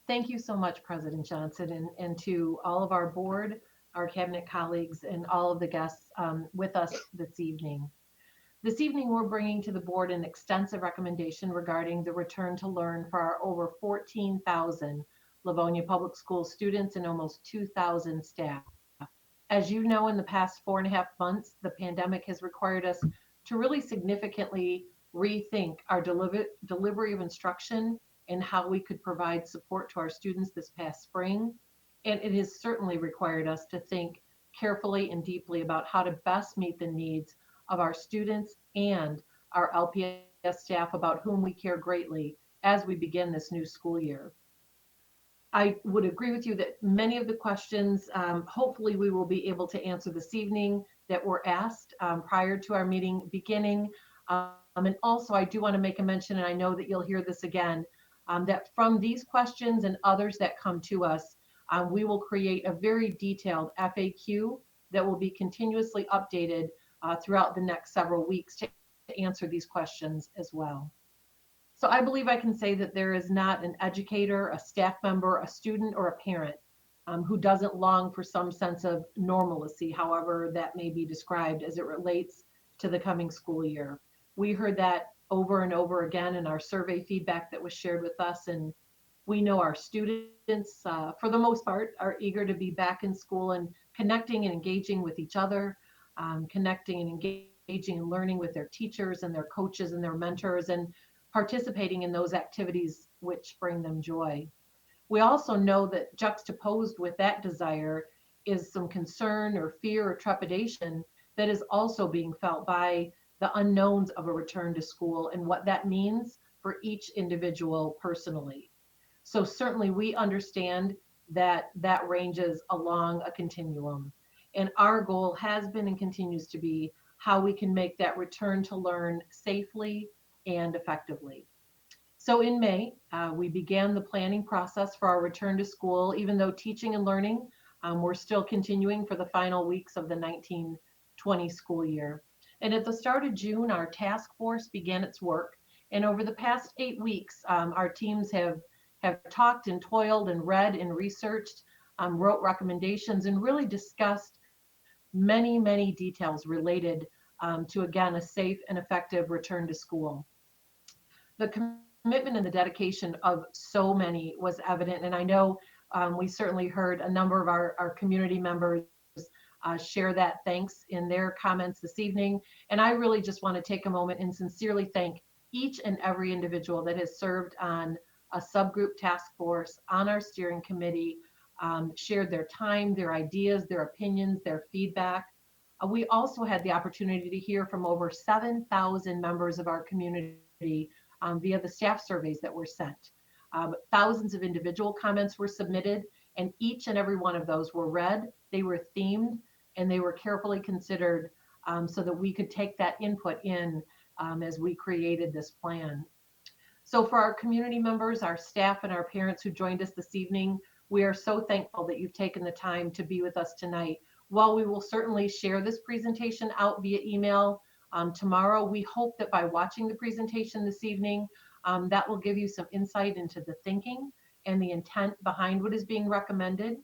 Thank you so much, President Johnson, and to all of our board, our cabinet colleagues, and all of the guests with us this evening. This evening, we're bringing to the board an extensive recommendation regarding the return to learn for our over 14,000 Livonia Public School students and almost 2,000 staff. As you know, in the past 4.5 months, the pandemic has required us to really significantly rethink our delivery of instruction and how we could provide support to our students this past spring. And it has certainly required us to think carefully and deeply about how to best meet the needs of our students and our LPS staff, about whom we care greatly as we begin this new school year. I would agree with you that many of the questions, hopefully, we will be able to answer this evening that were asked prior to our meeting beginning. And also, I do want to make a mention, and I know that you'll hear this again, that from these questions and others that come to us, we will create a very detailed FAQ that will be continuously updated throughout the next several weeks to answer these questions as well. So I believe I can say that there is not an educator, a staff member, a student, or a parent who doesn't long for some sense of normalcy, however that may be described as it relates to the coming school year. We heard that over and over again in our survey feedback that was shared with us, and we know our students, for the most part, are eager to be back in school and connecting and engaging with each other, connecting and engaging and learning with their teachers and their coaches and their mentors, and participating in those activities which bring them joy. We also know that juxtaposed with that desire is some concern or fear or trepidation that is also being felt by the unknowns of a return to school and what that means for each individual personally. So certainly we understand that that ranges along a continuum. And our goal has been and continues to be how we can make that return to learn safely and effectively. So in May, we began the planning process for our return to school, even though teaching and learning were still continuing for the final weeks of the 1920 school year. And at the start of June, our task force began its work. And over the past 8 weeks, our teams have talked and toiled and read and researched, wrote recommendations, and really discussed many, many details related to, again, a safe and effective return to school. The commitment and the dedication of so many was evident. And I know we certainly heard a number of our community members share that thanks in their comments this evening. And I really just want to take a moment and sincerely thank each and every individual that has served on a subgroup task force, on our steering committee, shared their time, their ideas, their opinions, their feedback. We also had the opportunity to hear from over 7,000 members of our community via the staff surveys that were sent. Thousands of individual comments were submitted, and each and every one of those were read, they were themed, and they were carefully considered so that we could take that input in as we created this plan. So for our community members, our staff, and our parents who joined us this evening, we are so thankful that you've taken the time to be with us tonight. While we will certainly share this presentation out via email tomorrow, we hope that by watching the presentation this evening, that will give you some insight into the thinking and the intent behind what is being recommended.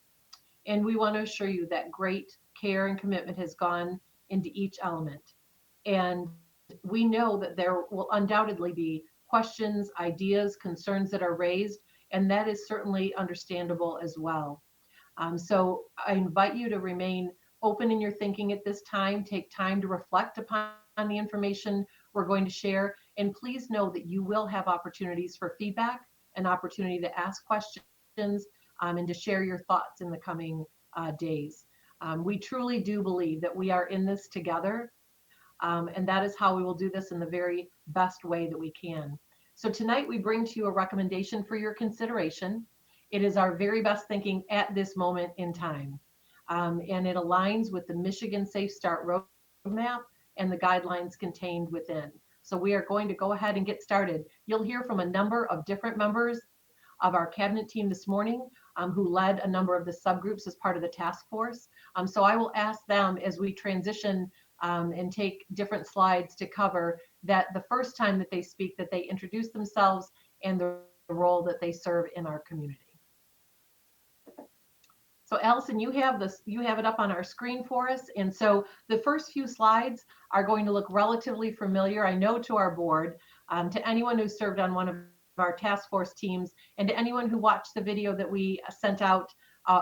And we want to assure you that great care and commitment has gone into each element. And we know that there will undoubtedly be questions, ideas, concerns that are raised, and that is certainly understandable as well. So I invite you to remain open in your thinking at this time. Take time to reflect upon the information we're going to share. And please know that you will have opportunities for feedback, an opportunity to ask questions, and to share your thoughts in the coming days. We truly do believe that we are in this together, and that is how we will do this in the very best way that we can. So tonight we bring to you a recommendation for your consideration. It is our very best thinking at this moment in time. And it aligns with the Michigan Safe Start Roadmap and the guidelines contained within. So we are going to go ahead and get started. You'll hear from a number of different members of our cabinet team this morning who led a number of the subgroups as part of the task force. So I will ask them as we transition and take different slides to cover that the first time that they speak, that they introduce themselves and the role that they serve in our community. So Allison, you have this, you have it up on our screen for us. And so the first few slides are going to look relatively familiar, I know, to our board, to anyone who served on one of our task force teams, and to anyone who watched the video that we sent out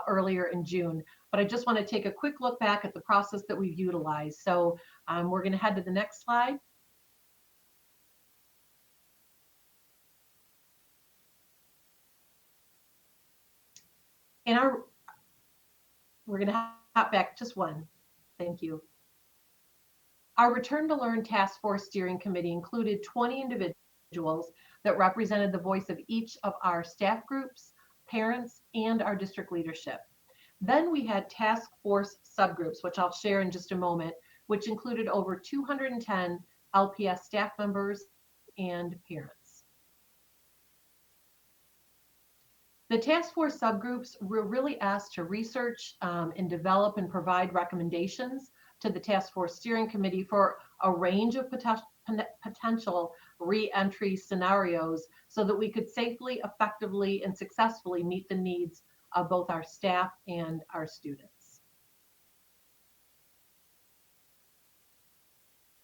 earlier in June. But I just want to take a quick look back at the process that we've utilized. So we're going to head to the next slide. And we're going to hop back just one. Thank you. Our Return to Learn Task Force Steering Committee included 20 individuals that represented the voice of each of our staff groups, parents, and our district leadership. Then we had task force subgroups, which I'll share in just a moment, which included over 210 LPS staff members and parents. The task force subgroups were really asked to research and develop and provide recommendations to the task force steering committee for a range of potential re-entry scenarios so that we could safely, effectively, and successfully meet the needs of both our staff and our students.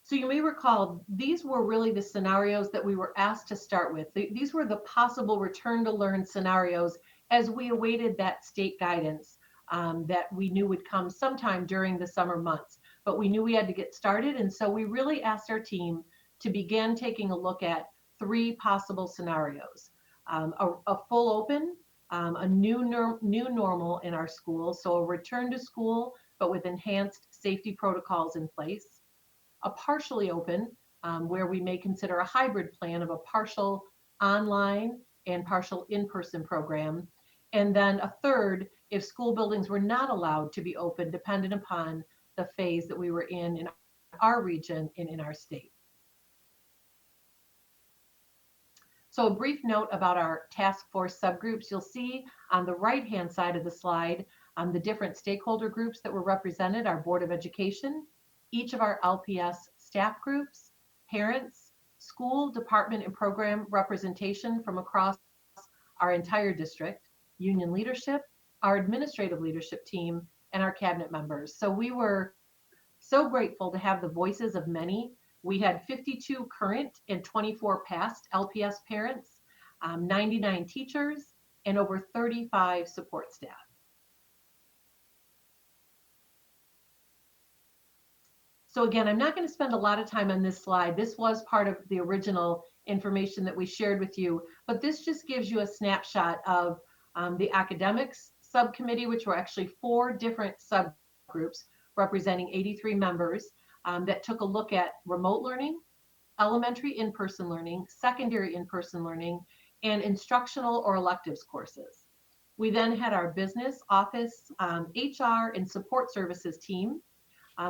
So you may recall, these were really the scenarios that we were asked to start with. These were the possible return to learn scenarios as we awaited that state guidance that we knew would come sometime during the summer months. But we knew we had to get started, and so we really asked our team to begin taking a look at 3 possible scenarios. A full open, a new normal in our school, so a return to school, but with enhanced safety protocols in place. A partially open, where we may consider a hybrid plan of a partial online and partial in-person program. And then a third, if school buildings were not allowed to be open, dependent upon the phase that we were in our region and in our state. So a brief note about our task force subgroups. You'll see on the right-hand side of the slide the different stakeholder groups that were represented, our Board of Education, each of our LPS staff groups, parents, school, department, and program representation from across our entire district, union leadership, our administrative leadership team, and our cabinet members. So we were so grateful to have the voices of many. We had 52 current and 24 past LPS parents, 99 teachers, and over 35 support staff. So again, I'm not going to spend a lot of time on this slide. This was part of the original information that we shared with you, but this just gives you a snapshot of the academics subcommittee, which were actually 4 different subgroups representing 83 members that took a look at remote learning, elementary in-person learning, secondary in-person learning, and instructional or electives courses. We then had our business, office, HR, and support services team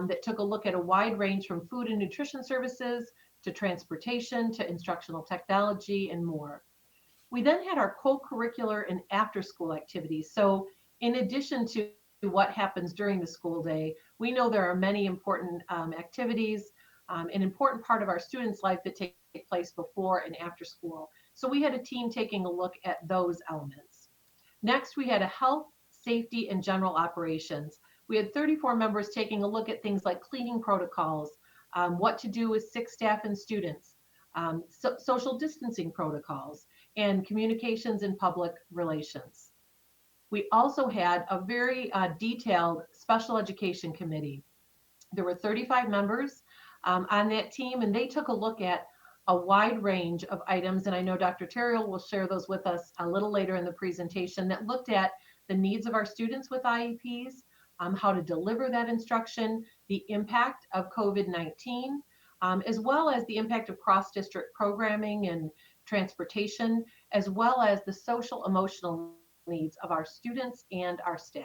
that took a look at a wide range from food and nutrition services to transportation to instructional technology and more. We then had our co-curricular and after-school activities. So in addition to what happens during the school day, we know there are many important activities, an important part of our students' life that take place before and after school. So we had a team taking a look at those elements. Next, we had a health, safety, and general operations. We had 34 members taking a look at things like cleaning protocols, what to do with sick staff and students, social distancing protocols, and communications and public relations. We also had a very detailed special education committee. There were 35 members on that team, and they took a look at a wide range of items, and I know Dr. Terrell will share those with us a little later in the presentation, that looked at the needs of our students with IEPs, how to deliver that instruction, the impact of COVID-19, as well as the impact of cross-district programming and transportation, as well as the social emotional needs of our students and our staff.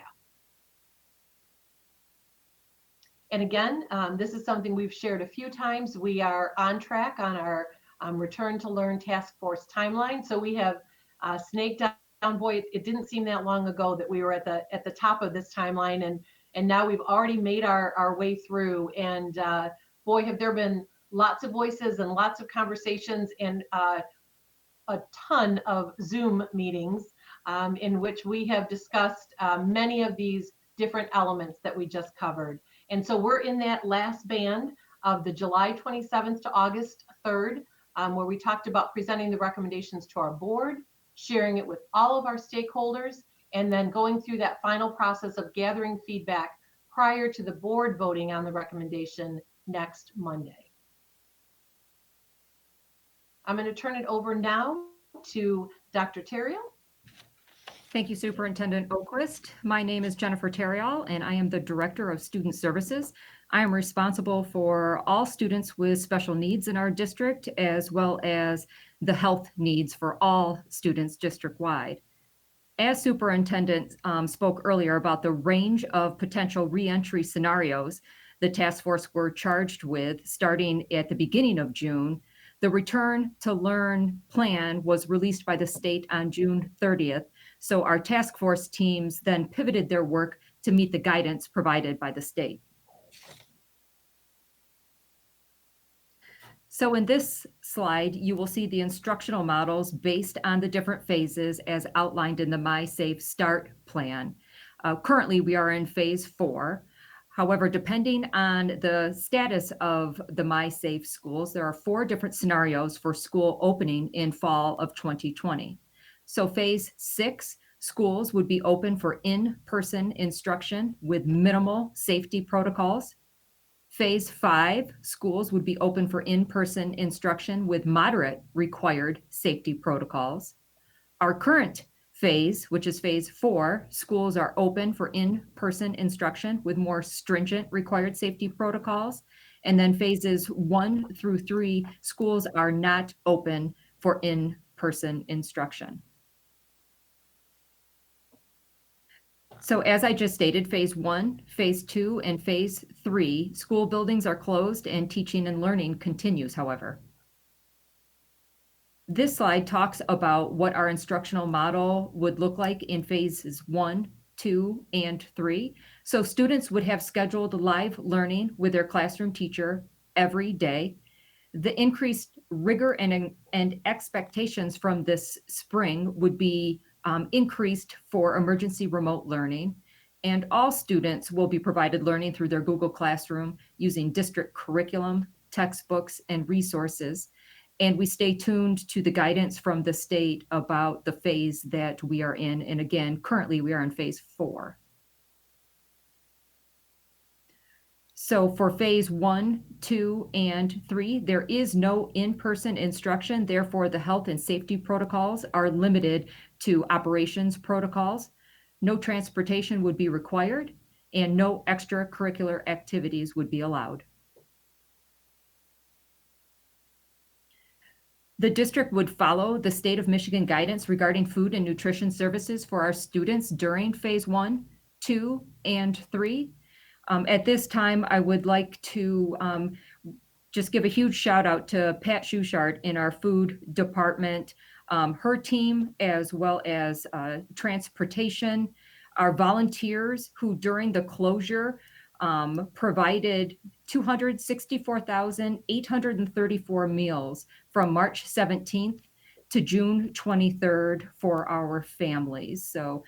And again, this is something we've shared a few times. We are on track on our Return to Learn Task Force timeline. So we have snaked down, boy, it didn't seem that long ago that we were at the top of this timeline, and now we've already made our way through. And boy, have there been lots of voices and lots of conversations and a ton of Zoom meetings in which we have discussed many of these different elements that we just covered. And so we're in that last band of the July 27th to August 3rd, where we talked about presenting the recommendations to our board, sharing it with all of our stakeholders, and then going through that final process of gathering feedback prior to the board voting on the recommendation next Monday. I'm going to turn it over now to Dr. Terrill. Thank you, Superintendent Oquist. My name is Jennifer Terrill, and I am the Director of Student Services. I am responsible for all students with special needs in our district, as well as the health needs for all students district-wide. As Superintendent spoke earlier about the range of potential reentry scenarios the task force were charged with starting at the beginning of June, the Return to Learn plan was released by the state on June 30th. So our task force teams then pivoted their work to meet the guidance provided by the state. So in this slide, you will see the instructional models based on the different phases as outlined in the MySafe Start plan. Currently, we are in phase 4. However, depending on the status of the MySafe schools, there are 4 different scenarios for school opening in fall of 2020. So phase 6, schools would be open for in-person instruction with minimal safety protocols. Phase 5, schools would be open for in-person instruction with moderate required safety protocols. Our current phase, which is phase 4, schools are open for in-person instruction with more stringent required safety protocols. And then phases 1 through 3, schools are not open for in-person instruction. So as I just stated, phase 1, phase 2, and phase 3, school buildings are closed and teaching and learning continues, however. This slide talks about what our instructional model would look like in phases 1, 2, and 3. So students would have scheduled live learning with their classroom teacher every day. The increased rigor and expectations from this spring would be increased for emergency remote learning, and all students will be provided learning through their Google Classroom using district curriculum, textbooks, and resources. And we stay tuned to the guidance from the state about the phase that we are in. And again, currently we are in phase 4. So for phase 1, 2, and 3, there is no in-person instruction. Therefore, the health and safety protocols are limited to operations protocols. No transportation would be required, and no extracurricular activities would be allowed. The district would follow the state of Michigan guidance regarding food and nutrition services for our students during phase 1, 2, and 3. At this time, I would like to just give a huge shout out to Pat Schuchart in our food department, her team, as well as transportation, our volunteers who during the closure provided 264,834 meals from March 17th to June 23rd for our families. So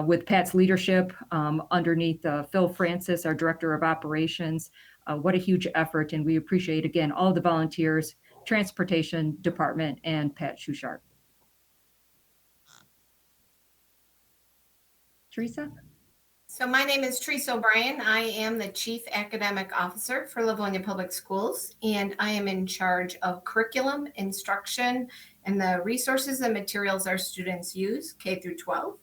with Pat's leadership underneath Phil Francis, our Director of Operations, what a huge effort. And we appreciate, again, all the volunteers, Transportation Department, and Pat Schuchart. Teresa? So my name is Teresa O'Brien. I am the Chief Academic Officer for Livonia Public Schools, and I am in charge of curriculum, instruction, and the resources and materials our students use, K through 12.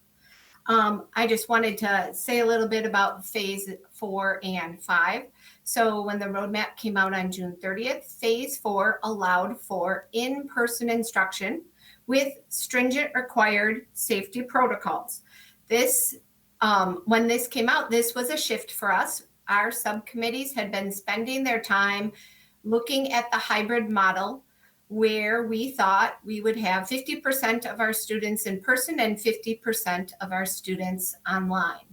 I just wanted to say a little bit about phase 4 and 5. So when the roadmap came out on June 30th, phase 4 allowed for in-person instruction with stringent required safety protocols. When this came out, this was a shift for us. Our subcommittees had been spending their time looking at the hybrid model, where we thought we would have 50% of our students in person and 50% of our students online.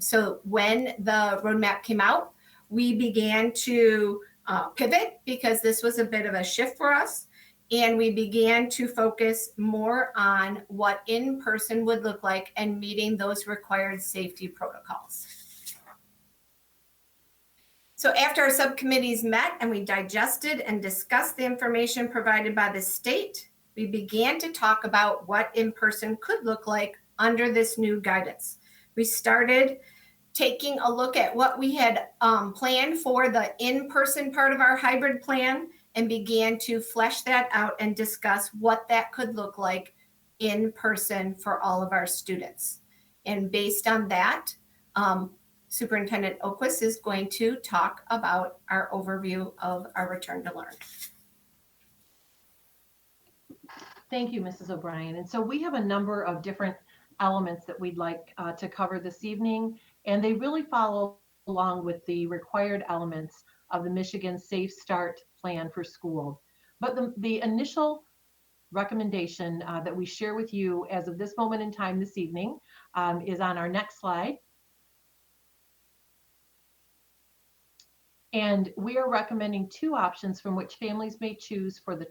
So when the roadmap came out, we began to pivot because this was a bit of a shift for us. And we began to focus more on what in-person would look like and meeting those required safety protocols. So after our subcommittees met and we digested and discussed the information provided by the state, we began to talk about what in-person could look like under this new guidance. We started taking a look at what we had planned for the in-person part of our hybrid plan and began to flesh that out and discuss what that could look like in person for all of our students. And based on that, Superintendent Oquist is going to talk about our overview of our return to learn. Thank you, Mrs. O'Brien. And so we have a number of different elements that we'd like to cover this evening, and they really follow along with the required elements of the Michigan Safe Start plan for school. But the initial recommendation that we share with you as of this moment in time this evening is on our next slide. And we are recommending two options from which families may choose for the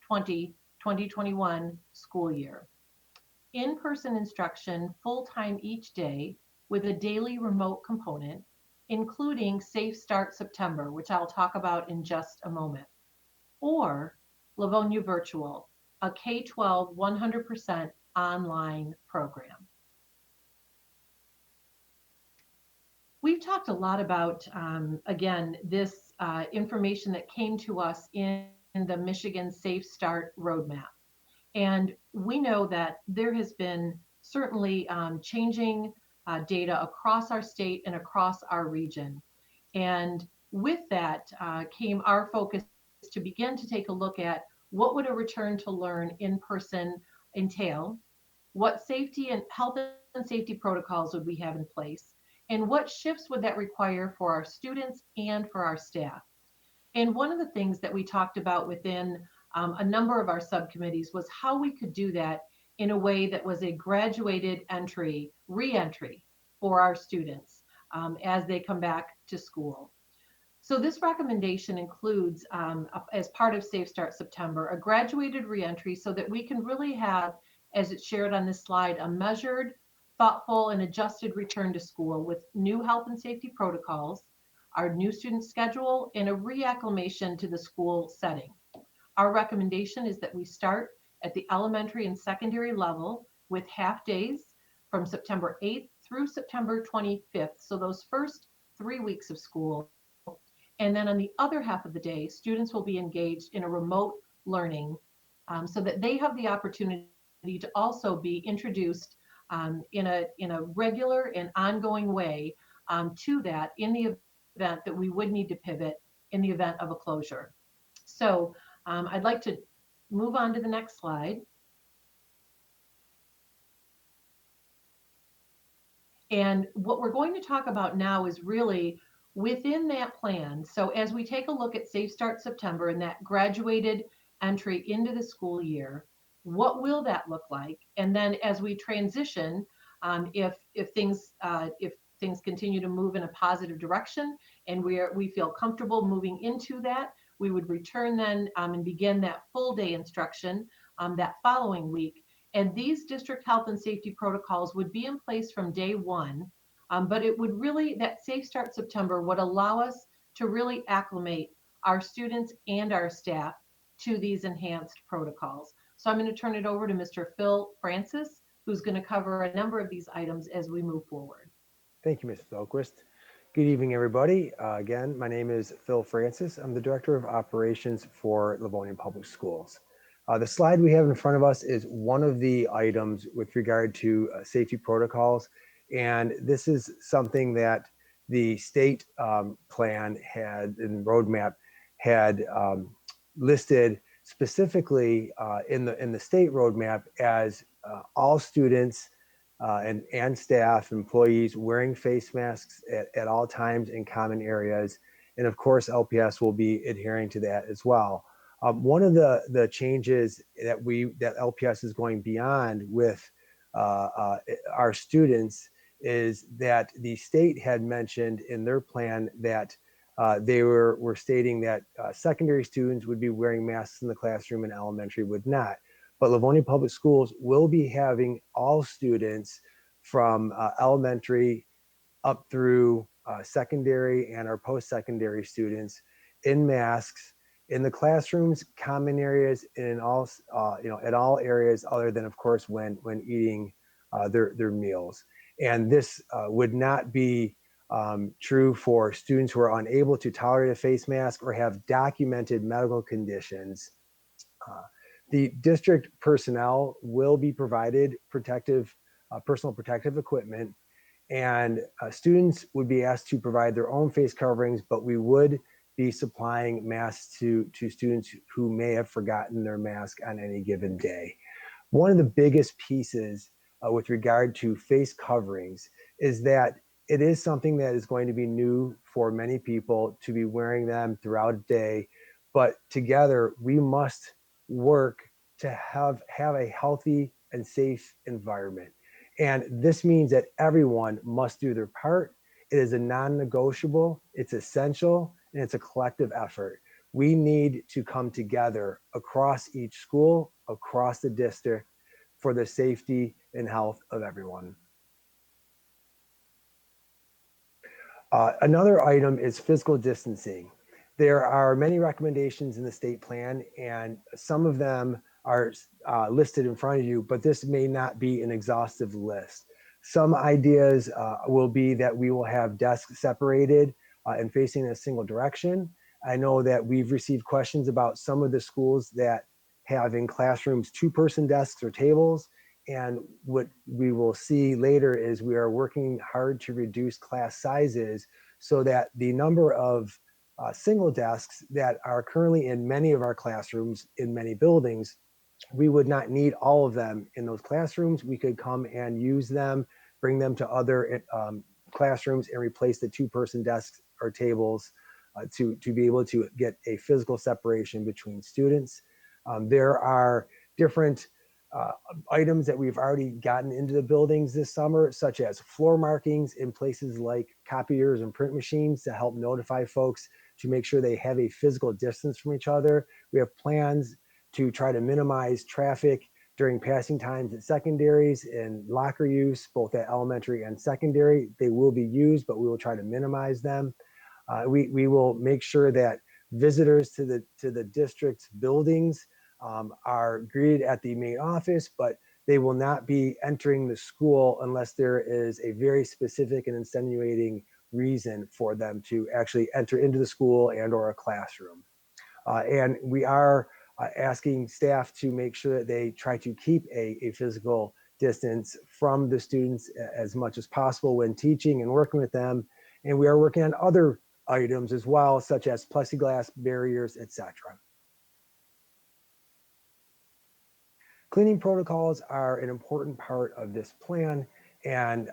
2020-2021 school year. In-person instruction full-time each day with a daily remote component, including Safe Start September, which I'll talk about in just a moment. Or Livonia Virtual, a K-12 100% online program. We've talked a lot about, again, this information that came to us in the Michigan Safe Start Roadmap. And we know that there has been certainly changing data across our state and across our region. And with that came our focus to begin to take a look at what would a return to learn in person entail, what safety and health and safety protocols would we have in place, and what shifts would that require for our students and for our staff. And one of the things that we talked about within a number of our subcommittees was how we could do that in a way that was a graduated re-entry for our students as they come back to school. So this recommendation includes, as part of Safe Start September, a graduated reentry so that we can really have, as it's shared on this slide, a measured, thoughtful, and adjusted return to school with new health and safety protocols, our new student schedule, and a reacclimation to the school setting. Our recommendation is that we start at the elementary and secondary level with half days from September 8th through September 25th. So those first 3 weeks of school. And then on the other half of the day, students will be engaged in a remote learning so that they have the opportunity to also be introduced in a regular and ongoing way to that in the event that we would need to pivot in the event of a closure. So I'd like to move on to the next slide. And what we're going to talk about now is really within that plan. So as we take a look at Safe Start September and that graduated entry into the school year, what will that look like? And then as we transition, if things continue to move in a positive direction and we feel comfortable moving into that, we would return then and begin that full day instruction that following week. And these district health and safety protocols would be in place from day one, but it would really, that Safe Start September would allow us to really acclimate our students and our staff to these enhanced protocols. So I'm going to turn it over to Mr. Phil Francis, who's going to cover a number of these items as we move forward. Thank you, Mrs. Oquist. Good evening, everybody. Again, my name is Phil Francis. I'm the Director of Operations for Livonia Public Schools. The slide we have in front of us is one of the items with regard to safety protocols. And this is something that the state plan had and roadmap had listed specifically in the state roadmap as all students and staff, employees wearing face masks at all times in common areas. And of course, LPS will be adhering to that as well. One of the changes that LPS is going beyond with our students is that the state had mentioned in their plan that they were stating that secondary students would be wearing masks in the classroom and elementary would not. But Livonia Public Schools will be having all students from elementary up through secondary and our post-secondary students in masks in the classrooms, common areas, and in all at all areas other than, of course, when eating their meals. And this would not be true for students who are unable to tolerate a face mask or have documented medical conditions. The district personnel will be provided personal protective equipment, and students would be asked to provide their own face coverings, but we would be supplying masks to students who may have forgotten their mask on any given day. One of the biggest pieces with regard to face coverings is that it is something that is going to be new for many people to be wearing them throughout a day, but together we must work to have a healthy and safe environment. And this means that everyone must do their part. It is a non-negotiable, it's essential, and it's a collective effort. We need to come together across each school, across the district, for the safety and health of everyone. Another item is physical distancing. There are many recommendations in the state plan, and some of them are listed in front of you, but this may not be an exhaustive list. Some ideas will be that we will have desks separated and facing in a single direction. I know that we've received questions about some of the schools that have in classrooms two-person desks or tables. And what we will see later is we are working hard to reduce class sizes so that the number of single desks that are currently in many of our classrooms in many buildings, we would not need all of them in those classrooms. We could come and use them, bring them to other classrooms and replace the two-person desks or tables to be able to get a physical separation between students. There are different items that we've already gotten into the buildings this summer, such as floor markings in places like copiers and print machines to help notify folks to make sure they have a physical distance from each other. We have plans to try to minimize traffic during passing times at secondaries and locker use, both at elementary and secondary. They will be used, but we will try to minimize them. We will make sure that visitors to the district's buildings are greeted at the main office, but they will not be entering the school unless there is a very specific and extenuating reason for them to actually enter into the school and or a classroom. And we are asking staff to make sure that they try to keep a physical distance from the students as much as possible when teaching and working with them. And we are working on other items as well, such as plexiglass barriers, etc. Cleaning protocols are an important part of this plan, and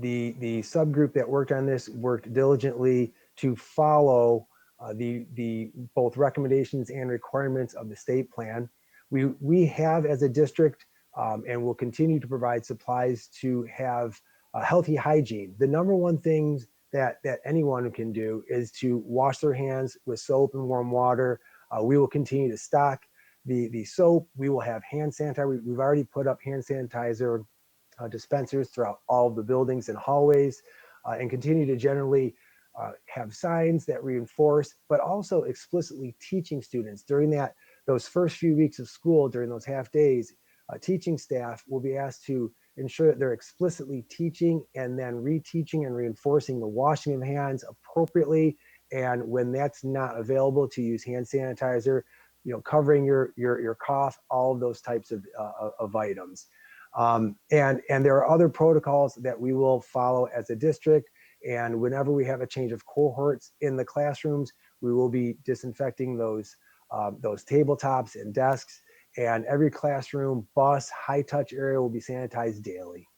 the subgroup that worked on this worked diligently to follow the both recommendations and requirements of the state plan. We have as a district and will continue to provide supplies to have healthy hygiene. The number one thing that anyone can do is to wash their hands with soap and warm water. We will continue to stock the soap. We will have hand sanitizer. We've already put up hand sanitizer dispensers throughout all of the buildings and hallways, and continue to generally have signs that reinforce, but also explicitly teaching students during those first few weeks of school, during those half days. Teaching staff will be asked to ensure that they're explicitly teaching and then reteaching and reinforcing the washing of hands appropriately. And when that's not available, to use hand sanitizer, covering your cough, all of those types of items. And there are other protocols that we will follow as a district. And whenever we have a change of cohorts in the classrooms, we will be disinfecting those tabletops and desks. And every classroom, bus, high touch area will be sanitized daily.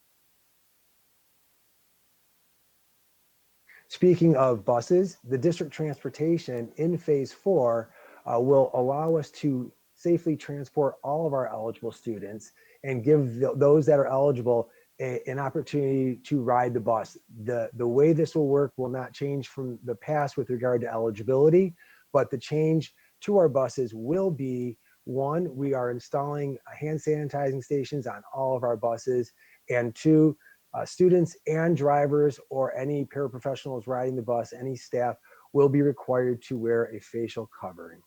Speaking of buses, the district transportation in phase 4 will allow us to safely transport all of our eligible students and give those that are eligible an opportunity to ride the bus. The way this will work will not change from the past with regard to eligibility, but the change to our buses will be, one, we are installing hand sanitizing stations on all of our buses, and two, students and drivers or any paraprofessionals riding the bus, any staff, will be required to wear a facial covering.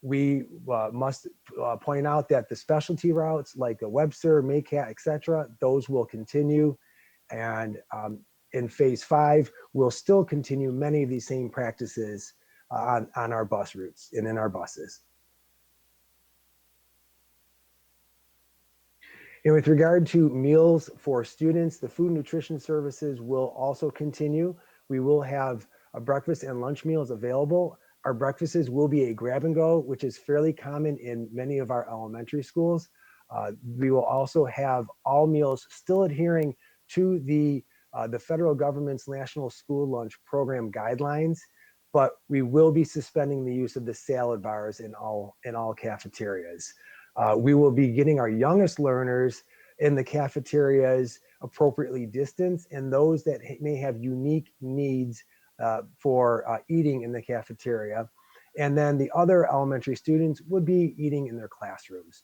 We must point out that the specialty routes like the Webster, Maycat, etc., those will continue. And in phase 5, we'll still continue many of these same practices on our bus routes and in our buses. And with regard to meals for students, the food and nutrition services will also continue. We will have breakfast and lunch meals available. Our breakfasts will be a grab and go, which is fairly common in many of our elementary schools. We will also have all meals still adhering to the federal government's National School Lunch Program guidelines, but we will be suspending the use of the salad bars in all cafeterias. We will be getting our youngest learners in the cafeterias appropriately distanced, and those that may have unique needs for eating in the cafeteria. And then the other elementary students would be eating in their classrooms.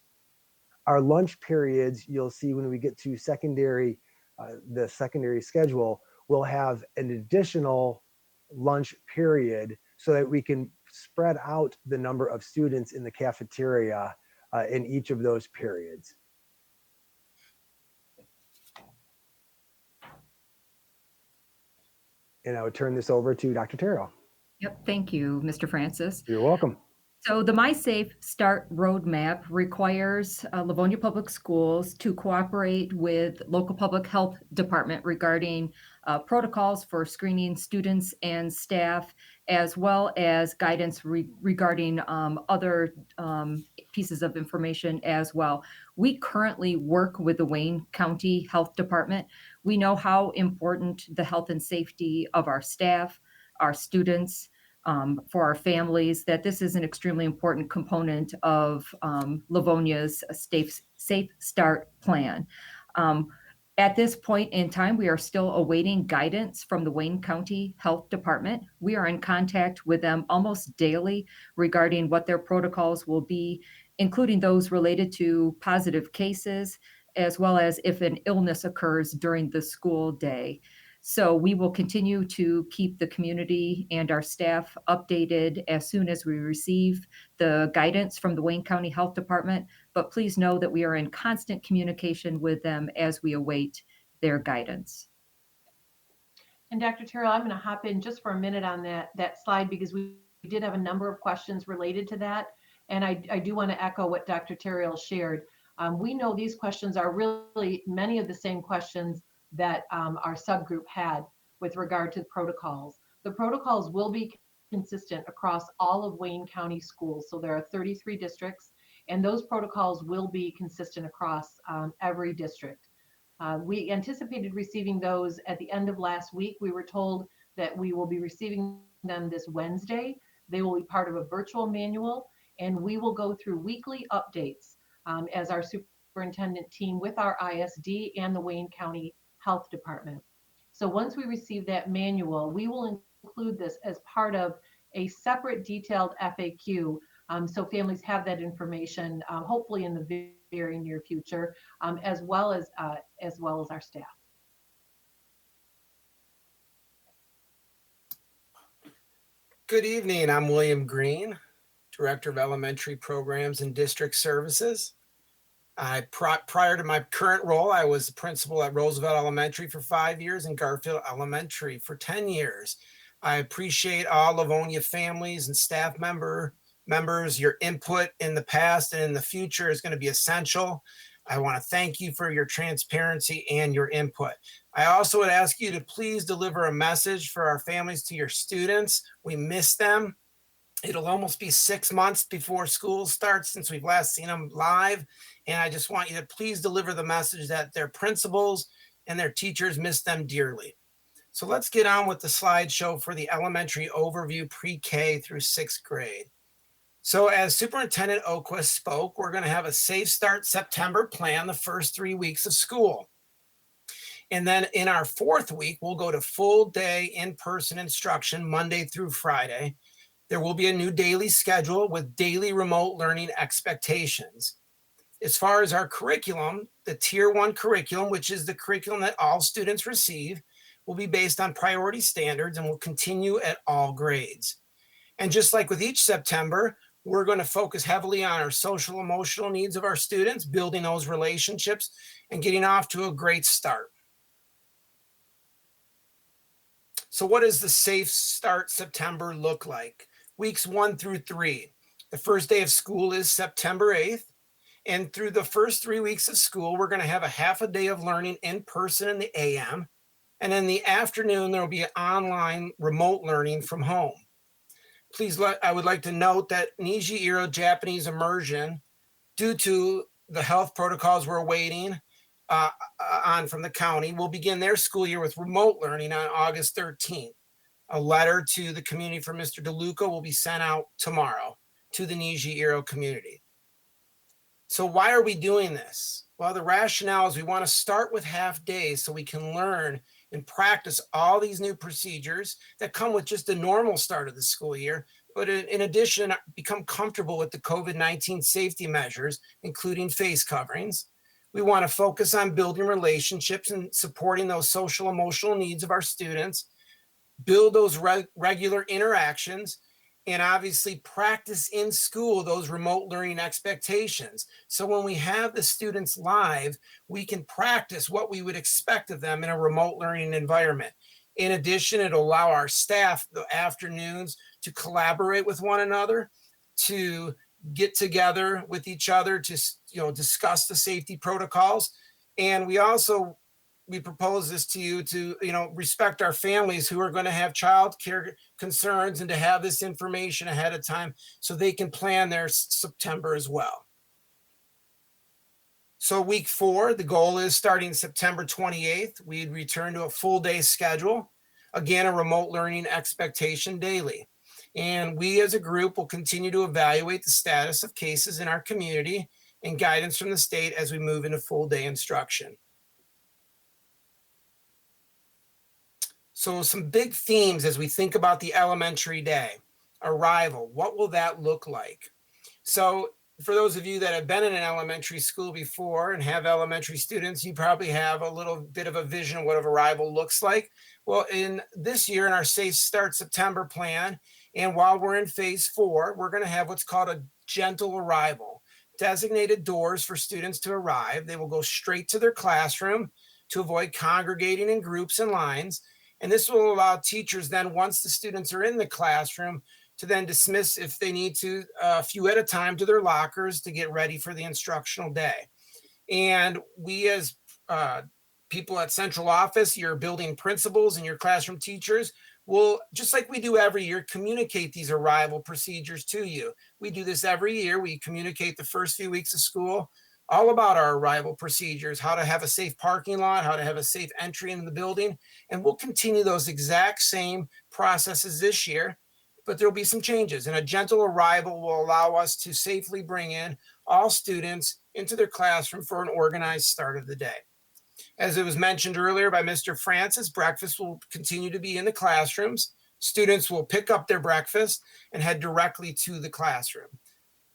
Our lunch periods, you'll see when we get to the secondary schedule, we'll have an additional lunch period so that we can spread out the number of students in the cafeteria in each of those periods. And I would turn this over to Dr. Terrell. Yep, thank you, Mr. Francis. You're welcome. So the My Safe Start roadmap requires Livonia Public Schools to cooperate with local public health department regarding protocols for screening students and staff, as well as guidance regarding other pieces of information as well. We currently work with the Wayne County Health Department. We know how important the health and safety of our staff, our students, for our families, that this is an extremely important component of Livonia's Safe Start plan. At this point in time, we are still awaiting guidance from the Wayne County Health Department. We are in contact with them almost daily regarding what their protocols will be, including those related to positive cases, as well as if an illness occurs during the school day. So we will continue to keep the community and our staff updated as soon as we receive the guidance from the Wayne County Health Department. But please know that we are in constant communication with them as we await their guidance. And Dr. Terrell, I'm going to hop in just for a minute on that slide, because we did have a number of questions related to that. And I do want to echo what Dr. Terrell shared. We know these questions are really many of the same questions that our subgroup had with regard to protocols. The protocols will be consistent across all of Wayne County schools. So there are 33 districts, and those protocols will be consistent across every district. We anticipated receiving those at the end of last week. We were told that we will be receiving them this Wednesday. They will be part of a virtual manual, and we will go through weekly updates as our superintendent team with our ISD and the Wayne County Health Department. So once we receive that manual, we will include this as part of a separate detailed FAQ, so families have that information, hopefully in the very near future, as well as our staff. Good evening. I'm William Green, Director of Elementary Programs and District Services. Prior to my current role, I was the principal at Roosevelt Elementary for 5 years and Garfield Elementary for 10 years. I appreciate all Livonia families and staff members. Your input in the past and in the future is going to be essential. I want to thank you for your transparency and your input. I also would ask you to please deliver a message for our families to your students. We miss them. It'll almost be 6 months before school starts since we've last seen them live. And I just want you to please deliver the message that their principals and their teachers miss them dearly. So let's get on with the slideshow for the elementary overview pre-K through 6th grade. So as Superintendent Oquist spoke, we're going to have a Safe Start September plan the first 3 weeks of school. And then in our 4th week, we'll go to full day in-person instruction Monday through Friday. There will be a new daily schedule with daily remote learning expectations. As far as our curriculum, the Tier 1 curriculum, which is the curriculum that all students receive, will be based on priority standards and will continue at all grades. And just like with each September, we're going to focus heavily on our social emotional needs of our students, building those relationships and getting off to a great start. So what does the Safe Start September look like? Weeks 1 through 3. The first day of school is September 8th. And through the first 3 weeks of school, we're going to have a half a day of learning in person in the AM. And in the afternoon, there will be online remote learning from home. I would like to note that Niji Iro Japanese immersion, due to the health protocols we're waiting on from the county, will begin their school year with remote learning on August 13th. A letter to the community from Mr. DeLuca will be sent out tomorrow to the Niji Iro community. So why are we doing this? Well, the rationale is we want to start with half days so we can learn and practice all these new procedures that come with just the normal start of the school year, but in addition, become comfortable with the COVID-19 safety measures, including face coverings. We want to focus on building relationships and supporting those social emotional needs of our students, build those regular interactions, and obviously practice in school those remote learning expectations. So when we have the students live, we can practice what we would expect of them in a remote learning environment. In addition, it'll allow our staff the afternoons to collaborate with one another, to get together with each other to discuss the safety protocols. And we propose this to you to respect our families who are going to have child care concerns, and to have this information ahead of time so they can plan their September as well. So week 4, the goal is starting September 28th, we'd return to a full day schedule. Again, a remote learning expectation daily. And we as a group will continue to evaluate the status of cases in our community and guidance from the state as we move into full day instruction. So some big themes as we think about the elementary day. Arrival, what will that look like? So for those of you that have been in an elementary school before and have elementary students, you probably have a little bit of a vision of what arrival looks like. Well, in this year, in our Safe Start September plan, and while we're in phase 4, we're going to have what's called a gentle arrival. Designated doors for students to arrive. They will go straight to their classroom to avoid congregating in groups and lines. And this will allow teachers then, once the students are in the classroom, to then dismiss if they need to, a few at a time, to their lockers to get ready for the instructional day. And we as people at central office, your building principals and your classroom teachers will, just like we do every year, communicate these arrival procedures to you. We do this every year. We communicate the first few weeks of school all about our arrival procedures, how to have a safe parking lot, how to have a safe entry into the building. And we'll continue those exact same processes this year, but there'll be some changes. And a gentle arrival will allow us to safely bring in all students into their classroom for an organized start of the day. As it was mentioned earlier by Mr. Francis, breakfast will continue to be in the classrooms. Students will pick up their breakfast and head directly to the classroom.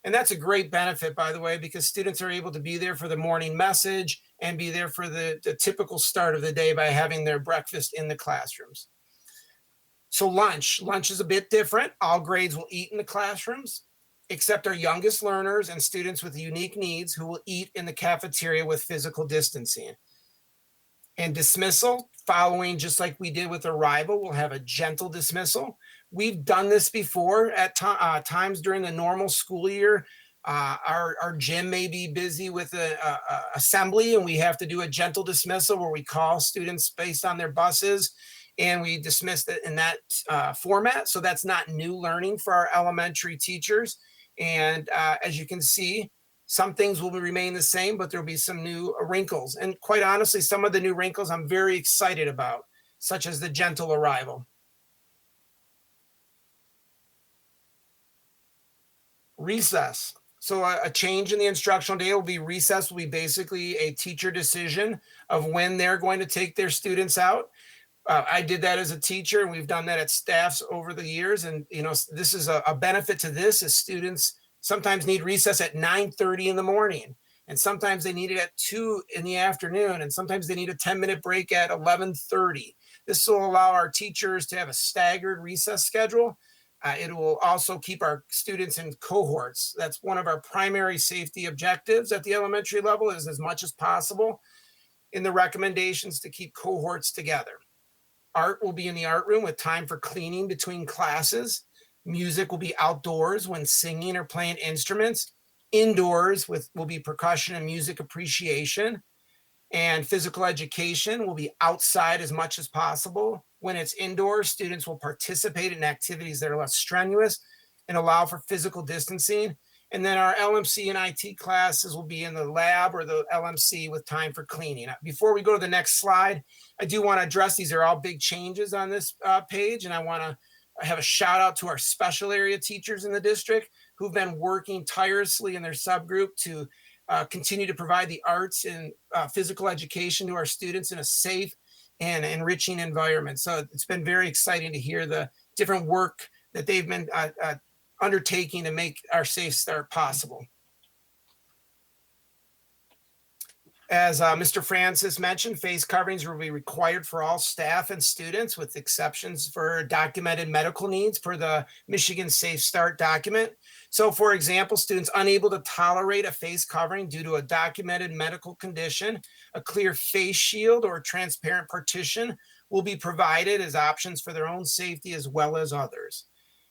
And that's a great benefit, by the way, because students are able to be there for the morning message and be there for the typical start of the day by having their breakfast in the classrooms. So lunch is a bit different. All grades will eat in the classrooms, except our youngest learners and students with unique needs who will eat in the cafeteria with physical distancing. And dismissal, following just like we did with arrival, we'll have a gentle dismissal. We've done this before at times during the normal school year. Our gym may be busy with a assembly, and we have to do a gentle dismissal where we call students based on their buses, and we dismiss it in that format. So that's not new learning for our elementary teachers. And as you can see, some things will remain the same, but there'll be some new wrinkles. And quite honestly, some of the new wrinkles I'm very excited about, such as the gentle arrival. Recess. So a change in the instructional day will be recess will be basically a teacher decision of when they're going to take their students out. I did that as a teacher, and we've done that at staffs over the years. And, you know, this is a benefit to this is students sometimes need recess at 9:30 in the morning. And sometimes they need it at 2 in the afternoon. And sometimes they need a 10-minute break at 11:30. This will allow our teachers to have a staggered recess schedule. It will also keep our students in cohorts. That's one of our primary safety objectives at the elementary level, is as much as possible in the recommendations to keep cohorts together. Art will be in the art room with time for cleaning between classes. Music will be outdoors when singing or playing instruments. Indoors will be percussion and music appreciation. And physical education will be outside as much as possible. When it's indoors, students will participate in activities that are less strenuous and allow for physical distancing. And then our LMC and IT classes will be in the lab or the LMC with time for cleaning. Before we go to the next slide, I do want to address these are all big changes on this page. And I want to have a shout out to our special area teachers in the district who've been working tirelessly in their subgroup to continue to provide the arts and physical education to our students in a safe and enriching environment. So it's been very exciting to hear the different work that they've been undertaking to make our safe start possible. As Mr. Francis mentioned, face coverings will be required for all staff and students with exceptions for documented medical needs per the Michigan Safe Start document. So for example, students unable to tolerate a face covering due to a documented medical condition, a clear face shield or transparent partition will be provided as options for their own safety as well as others.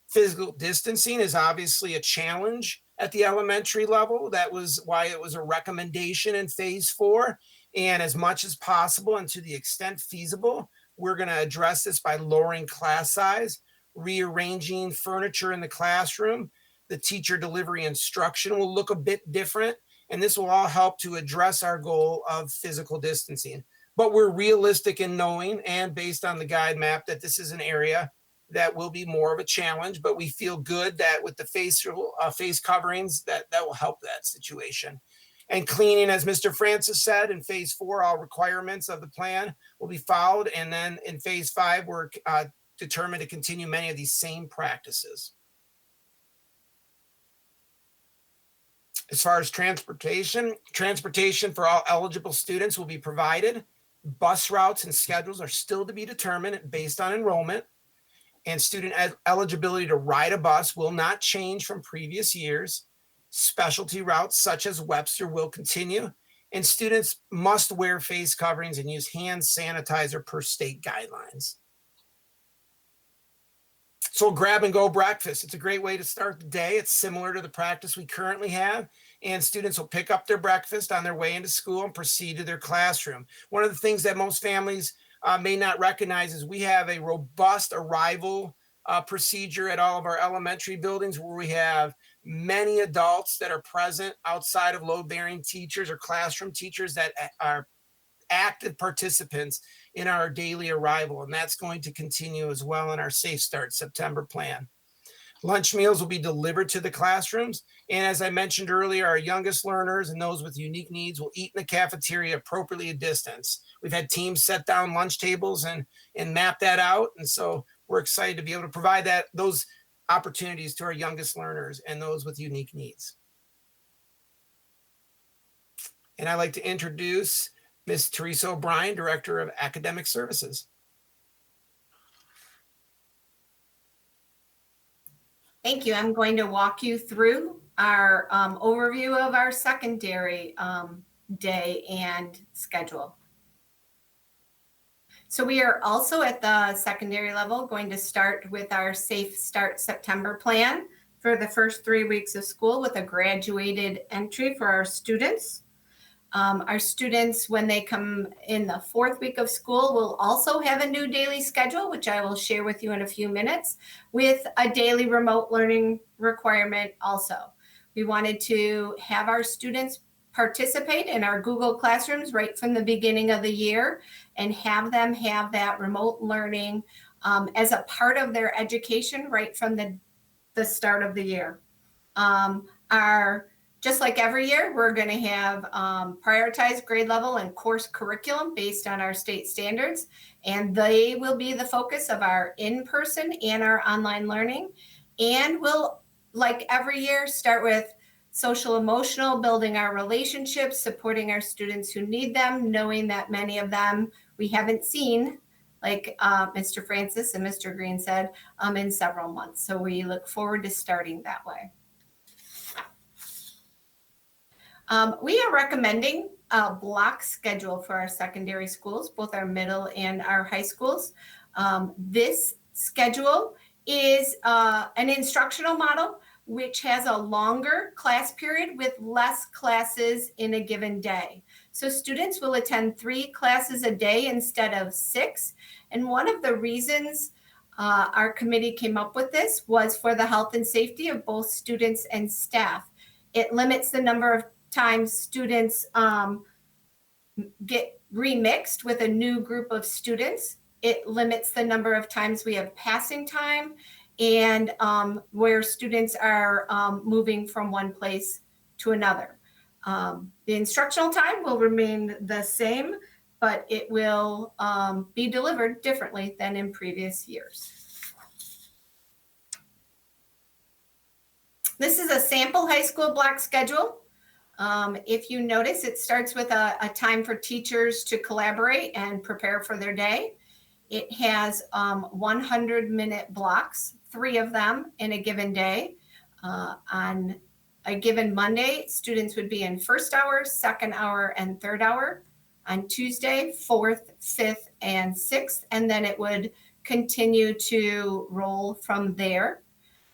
Physical distancing is obviously a challenge at the elementary level. That was why it was a recommendation in phase 4. And as much as possible and to the extent feasible, we're going to address this by lowering class size, rearranging furniture in the classroom. The teacher delivery instruction will look a bit different, and this will all help to address our goal of physical distancing. But we're realistic in knowing, and based on the guide map, that this is an area that will be more of a challenge, but we feel good that with the face coverings that will help that situation. And cleaning, as Mr. Francis said, in phase 4, all requirements of the plan will be followed. And then in phase 5, we're determined to continue many of these same practices. As far as transportation for all eligible students will be provided. Bus routes and schedules are still to be determined based on enrollment. And student eligibility to ride a bus will not change from previous years. Specialty routes such as Webster will continue, and students must wear face coverings and use hand sanitizer per state guidelines. So grab and go breakfast. It's a great way to start the day. It's similar to the practice we currently have, and students will pick up their breakfast on their way into school and proceed to their classroom. One of the things that most families may not recognize is we have a robust arrival procedure at all of our elementary buildings where we have many adults that are present outside of load-bearing teachers or classroom teachers that are active participants in our daily arrival. And that's going to continue as well in our Safe Start September plan. Lunch meals will be delivered to the classrooms. And as I mentioned earlier, our youngest learners and those with unique needs will eat in the cafeteria appropriately distanced. We've had teams set down lunch tables and map that out. And so we're excited to be able to provide those opportunities to our youngest learners and those with unique needs. And I'd like to introduce Ms. Teresa O'Brien, Director of Academic Services. Thank you. I'm going to walk you through our overview of our secondary day and schedule. So we are also at the secondary level going to start with our Safe Start September plan for the first 3 weeks of school with a graduated entry for our students. Our students, when they come in the 4th week of school, will also have a new daily schedule, which I will share with you in a few minutes, with a daily remote learning requirement also. We wanted to have our students participate in our Google Classrooms right from the beginning of the year and have them have that remote learning as a part of their education right from the start of the year. Our Just like every year, we're going to have prioritized grade level and course curriculum based on our state standards, and they will be the focus of our in-person and our online learning. And we'll, like every year, start with social emotional, building our relationships, supporting our students who need them, knowing that many of them we haven't seen, like Mr. Francis and Mr. Green said, in several months. So we look forward to starting that way. We are recommending a block schedule for our secondary schools, both our middle and our high schools. This schedule is an instructional model which has a longer class period with less classes in a given day. So students will attend 3 classes a day instead of 6. And one of the reasons our committee came up with this was for the health and safety of both students and staff. It limits the number of times students get remixed with a new group of students. It limits the number of times we have passing time and where students are moving from one place to another. The instructional time will remain the same, but it will be delivered differently than in previous years. This is a sample high school block schedule. If you notice, it starts with a time for teachers to collaborate and prepare for their day. It has 100-minute blocks, 3 of them in a given day. On a given Monday, students would be in first hour, second hour, and third hour. On Tuesday, 4th, 5th, and 6th, and then it would continue to roll from there.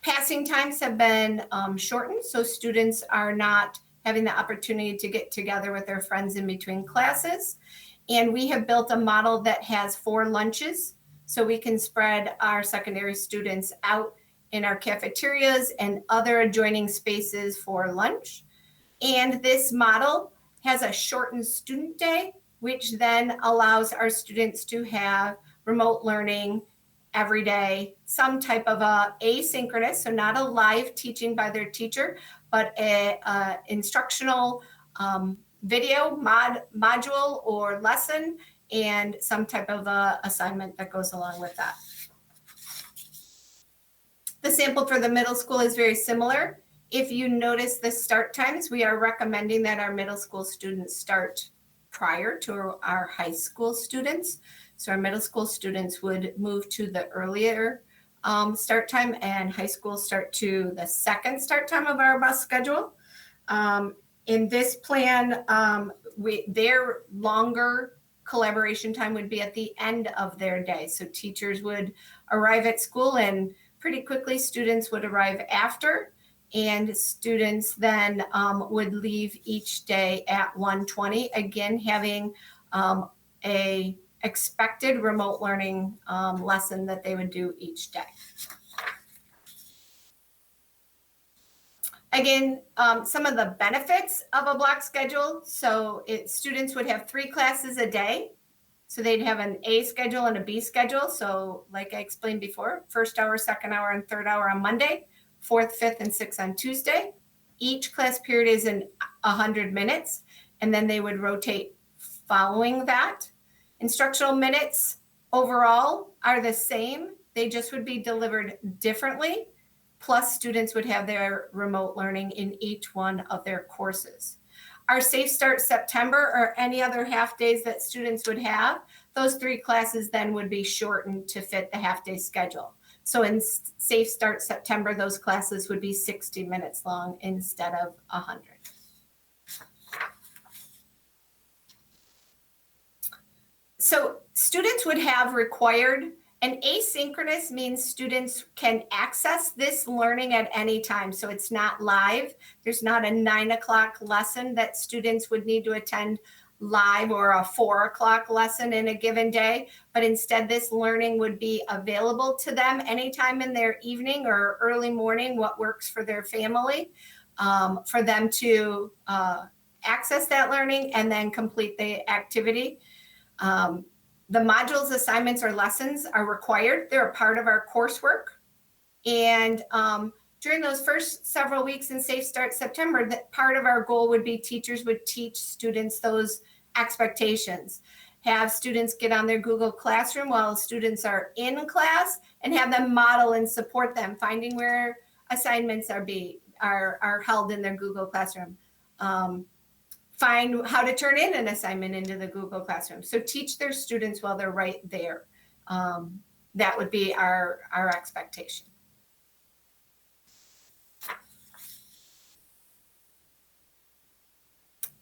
Passing times have been shortened, so students are not having the opportunity to get together with their friends in between classes. And we have built a model that has 4 lunches, so we can spread our secondary students out in our cafeterias and other adjoining spaces for lunch. And this model has a shortened student day, which then allows our students to have remote learning every day, some type of asynchronous, so not a live teaching by their teacher, but a instructional video module or lesson and some type of assignment that goes along with that. The sample for the middle school is very similar. If you notice the start times, we are recommending that our middle school students start prior to our high school students. So our middle school students would move to the earlier start time, and high school start to the second start time of our bus schedule. In this plan, their longer collaboration time would be at the end of their day. So teachers would arrive at school and pretty quickly students would arrive after, and students then would leave each day at 1:20, again having a expected remote learning lesson that they would do each day. Again, some of the benefits of a block schedule. So students would have 3 classes a day. So they'd have an A schedule and a B schedule. So like I explained before, first hour, second hour, and third hour on Monday, 4th, 5th, and 6th on Tuesday. Each class period is in 100 minutes, and then they would rotate following that. Instructional minutes overall are the same. They just would be delivered differently. Plus, students would have their remote learning in each one of their courses. Our Safe Start September or any other half days that students would have, those 3 classes then would be shortened to fit the half-day schedule. So in Safe Start September, those classes would be 60 minutes long instead of 100. So students would have required, and asynchronous means students can access this learning at any time. So it's not live. There's not a 9 o'clock lesson that students would need to attend live or a 4 o'clock lesson in a given day, but instead this learning would be available to them anytime in their evening or early morning, what works for their family, for them to access that learning and then complete the activity. The modules, assignments, or lessons are required. They're a part of our coursework. And during those first several weeks in Safe Start September, that part of our goal would be teachers would teach students those expectations. Have students get on their Google Classroom while students are in class and have them model and support them, finding where assignments are held in their Google Classroom. Find how to turn in an assignment into the Google Classroom. So teach their students while they're right there. That would be our expectation.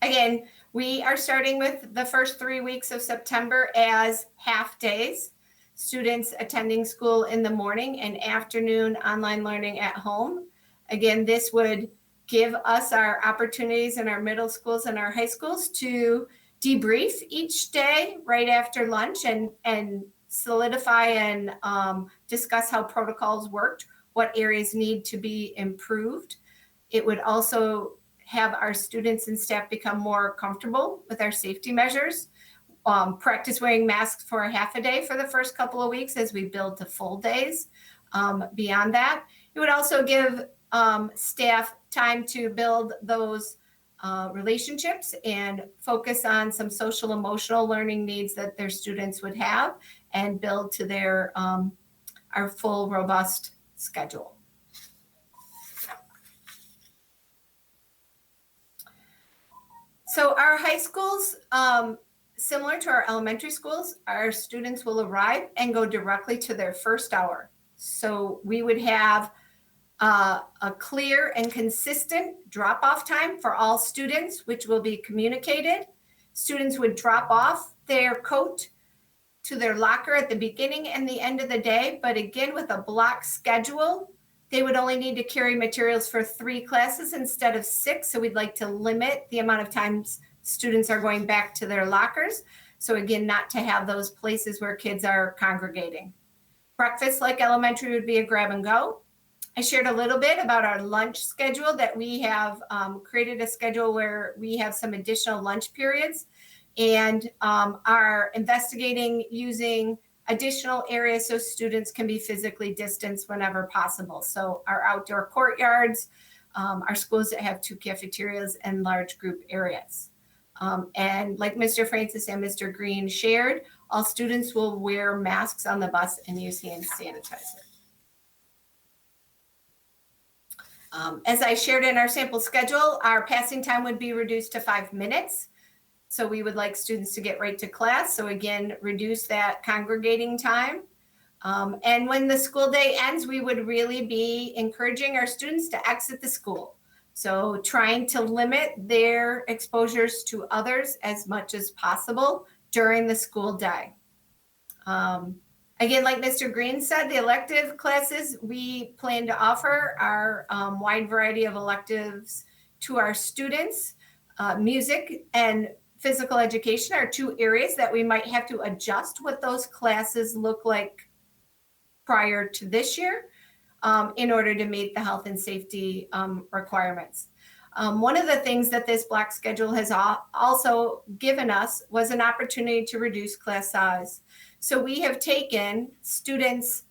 Again, we are starting with the first 3 weeks of September as half days. Students attending school in the morning and afternoon online learning at home. Again, this would give us our opportunities in our middle schools and our high schools to debrief each day right after lunch and solidify and discuss how protocols worked, what areas need to be improved. It would also have our students and staff become more comfortable with our safety measures, practice wearing masks for a half a day for the first couple of weeks as we build to full days. Beyond that, it would also give staff time to build those relationships and focus on some social emotional learning needs that their students would have and build to their our full robust schedule. So our high schools, similar to our elementary schools, our students will arrive and go directly to their first hour. So we would have a clear and consistent drop-off time for all students, which will be communicated. Students would drop off their coat to their locker at the beginning and the end of the day, but again, with a block schedule, they would only need to carry materials for 3 classes instead of 6. So we'd like to limit the amount of times students are going back to their lockers. So again, not to have those places where kids are congregating. Breakfast, like elementary, would be a grab and go. I shared a little bit about our lunch schedule that we have created a schedule where we have some additional lunch periods and are investigating using additional areas so students can be physically distanced whenever possible. So our outdoor courtyards, our schools that have 2 cafeterias and large group areas. And like Mr. Francis and Mr. Green shared, all students will wear masks on the bus and use hand sanitizer. As I shared in our sample schedule, our passing time would be reduced to 5 minutes. So we would like students to get right to class. So again, reduce that congregating time. And when the school day ends, we would really be encouraging our students to exit the school. So trying to limit their exposures to others as much as possible during the school day. Again, like Mr. Green said, the elective classes we plan to offer are wide variety of electives to our students. Music and physical education are 2 areas that we might have to adjust what those classes look like prior to this year in order to meet the health and safety requirements. One of the things that this block schedule has also given us was an opportunity to reduce class size. So we have taken students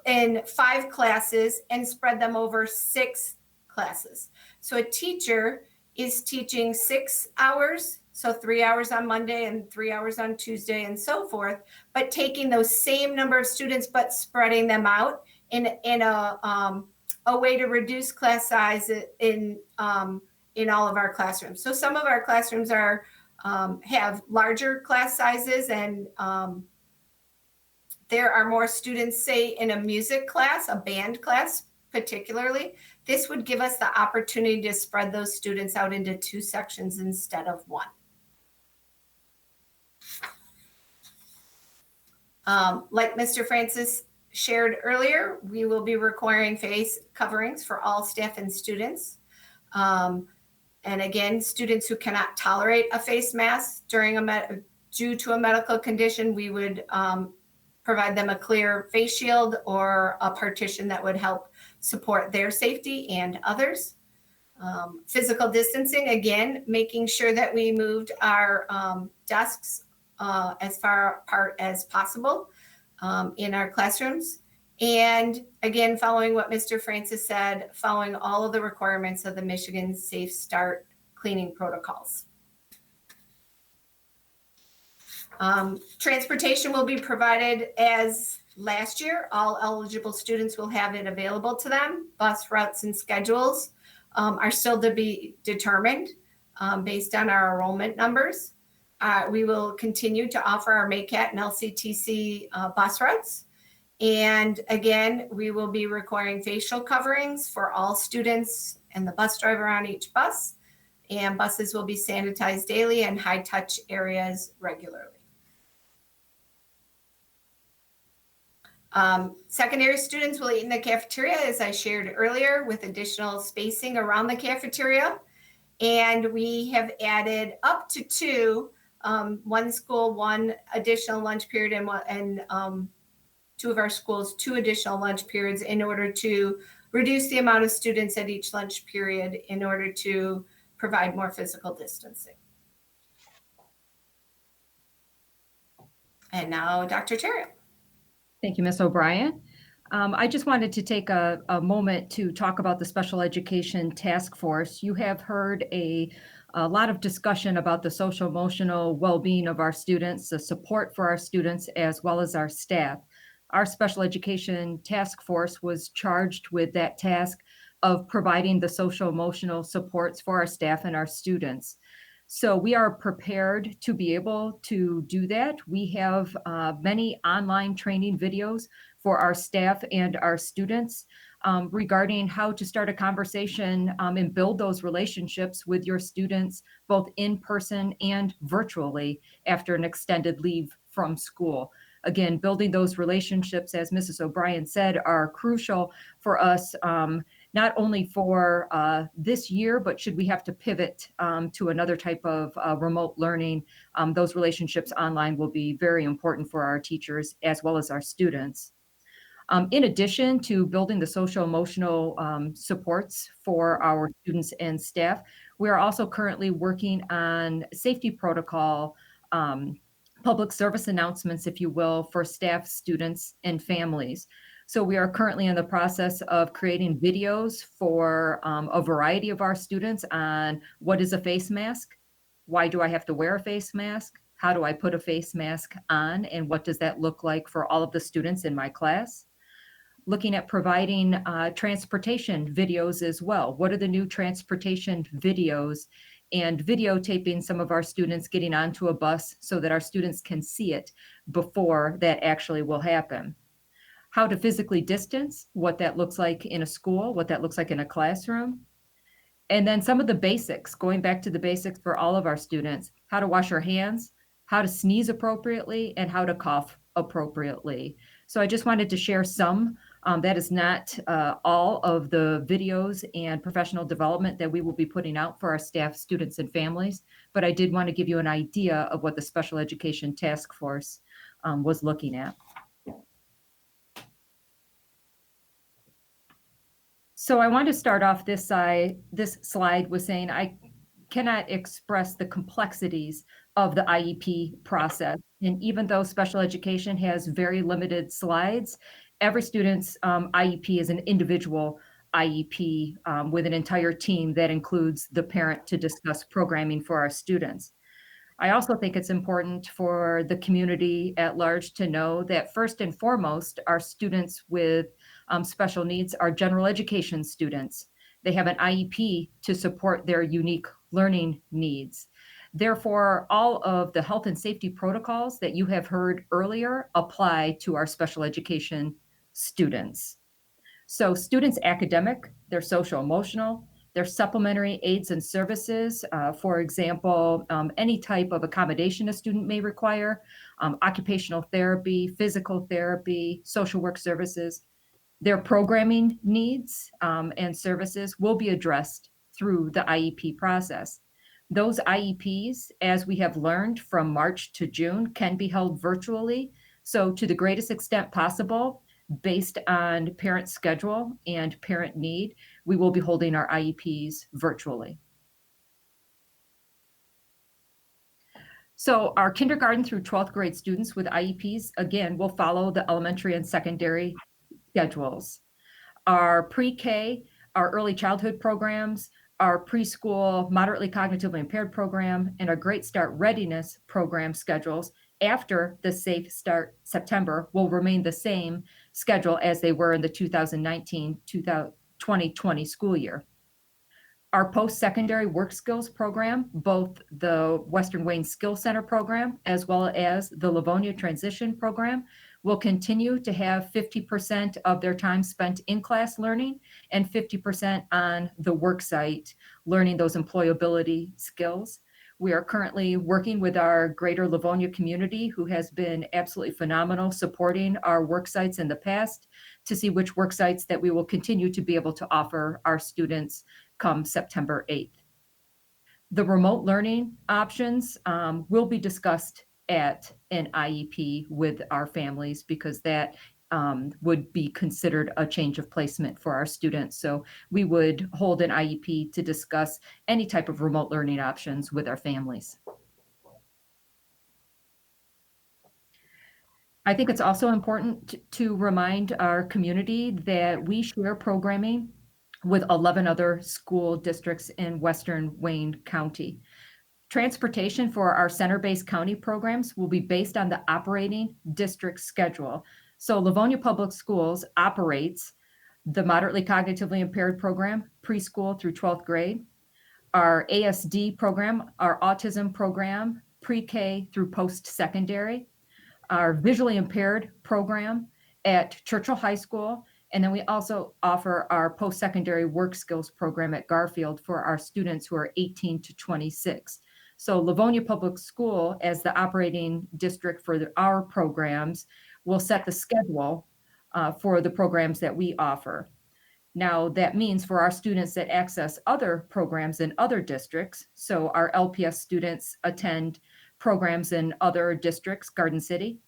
in 5 classes and spread them over 6 classes. So a teacher is teaching 6 hours, so 3 hours on Monday and 3 hours on Tuesday and so forth, but taking those same number of students, but spreading them out in a way to reduce class size in all of our classrooms. So some of our classrooms are have larger class sizes and there are more students, say in a music class, a band class particularly. This would give us the opportunity to spread those students out into 2 sections instead of 1. Like Mr. Francis shared earlier, we will be requiring face coverings for all staff and students. And again, students who cannot tolerate a face mask due to a medical condition, we would provide them a clear face shield or a partition that would help support their safety and others. Physical distancing, again, making sure that we moved our desks as far apart as possible in our classrooms. And again, following what Mr. Francis said, following all of the requirements of the Michigan Safe Start cleaning protocols. Transportation will be provided as last year. All eligible students will have it available to them. Bus routes and schedules are still to be determined based on our enrollment numbers. We will continue to offer our MACAT and LCTC bus routes. And again, we will be requiring facial coverings for all students and the bus driver on each bus. And buses will be sanitized daily and high touch areas regularly. Secondary students will eat in the cafeteria, as I shared earlier, with additional spacing around the cafeteria. And we have added up to two, one school, one additional lunch period, and two of our schools, 2 additional lunch periods in order to reduce the amount of students at each lunch period in order to provide more physical distancing. And now Dr. Terrio. Thank you, Ms. O'Brien. I just wanted to take a moment to talk about the Special Education Task Force. You have heard a lot of discussion about the social emotional well-being of our students, the support for our students, as well as our staff. Our Special Education Task Force was charged with that task of providing the social emotional supports for our staff and our students. So we are prepared to be able to do that. We have many online training videos for our staff and our students regarding how to start a conversation and build those relationships with your students, both in person and virtually after an extended leave from school. Again, building those relationships, as Mrs. O'Brien said, are crucial for us, not only for this year, but should we have to pivot to another type of remote learning, those relationships online will be very important for our teachers as well as our students. In addition to building the social emotional supports for our students and staff, we are also currently working on safety protocol public service announcements, if you will, for staff, students, and families. So we are currently in the process of creating videos for a variety of our students on what is a face mask, why do I have to wear a face mask, how do I put a face mask on, and what does that look like for all of the students in my class. Looking at providing transportation videos as well. What are the new transportation videos, and videotaping some of our students getting onto a bus so that our students can see it before that actually will happen. How to physically distance, what that looks like in a school, what that looks like in a classroom. And then some of the basics, going back to the basics for all of our students, how to wash our hands, how to sneeze appropriately, and how to cough appropriately. So I just wanted to share some. That is not all of the videos and professional development that we will be putting out for our staff, students, and families, but I did want to give you an idea of what the Special Education Task Force was looking at. So I want to start off this slide with saying I cannot express the complexities of the IEP process. And even though special education has very limited slides, every student's IEP is an individual IEP with an entire team that includes the parent to discuss programming for our students. I also think it's important for the community at large to know that first and foremost, our students with special needs are general education students. They have an IEP to support their unique learning needs. Therefore, all of the health and safety protocols that you have heard earlier apply to our special education students. So students' academic, their social emotional, their supplementary aids and services, for example, any type of accommodation a student may require, occupational therapy, physical therapy, social work services, their programming needs and services will be addressed through the IEP process. Those IEPs, as we have learned from March to June, can be held virtually. So to the greatest extent possible, based on parent schedule and parent need, we will be holding our IEPs virtually. So our kindergarten through 12th grade students with IEPs, again, will follow the elementary and secondary schedules. Our pre-K, our early childhood programs, our preschool moderately cognitively impaired program, and our Great Start Readiness program schedules after the Safe Start September will remain the same schedule as they were in the 2019-2020 school year. Our post-secondary work skills program, both the Western Wayne Skill Center program as well as the Livonia Transition program, will continue to have 50% of their time spent in class learning and 50% on the work site learning those employability skills. We are currently working with our greater Livonia community, who has been absolutely phenomenal supporting our work sites in the past, to see which work sites that we will continue to be able to offer our students come September 8th. The remote learning options will be discussed at an IEP with our families, because that would be considered a change of placement for our students. So we would hold an IEP to discuss any type of remote learning options with our families. I think it's also important to remind our community that we share programming with 11 other school districts in Western Wayne County. Transportation for our center-based county programs will be based on the operating district schedule. So Livonia Public Schools operates the moderately cognitively impaired program, preschool through 12th grade, our ASD program, our autism program, pre-K through post-secondary, our visually impaired program at Churchill High School, and then we also offer our post-secondary work skills program at Garfield for our students who are 18 to 26. So Livonia Public School, as the operating district for our programs, will set the schedule for the programs that we offer. Now, that means for our students that access other programs in other districts, so our LPS students attend programs in other districts, Garden City,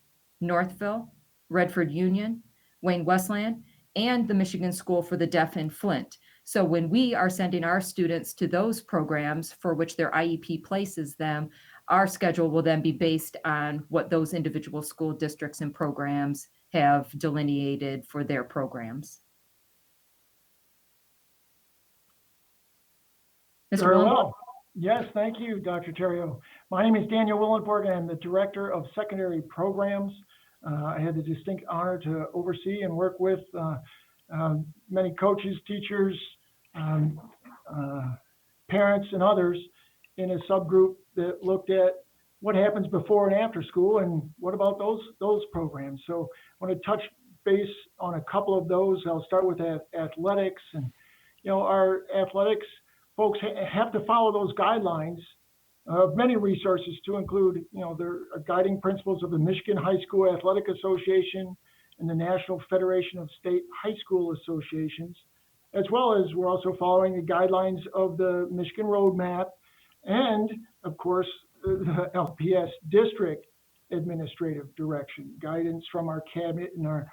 Northville, Redford Union, Wayne Westland, and the Michigan School for the Deaf in Flint. So when we are sending our students to those programs for which their IEP places them, our schedule will then be based on what those individual school districts and programs have delineated for their programs. Mr. Very Willenborg? well. Yes, thank you, Dr. Terrio. My name is Daniel Willenborg, and I'm the Director of Secondary Programs. I had the distinct honor to oversee and work with many coaches, teachers, parents, and others in a subgroup that looked at what happens before and after school and what about those programs. So I want to touch base on a couple of those. I'll start with athletics. And, our athletics folks have to follow those guidelines of many resources, to include, their guiding principles of the Michigan High School Athletic Association and the National Federation of State High School Associations, as well as we're also following the guidelines of the Michigan Roadmap and, of course, the LPS District Administrative Direction, guidance from our cabinet and our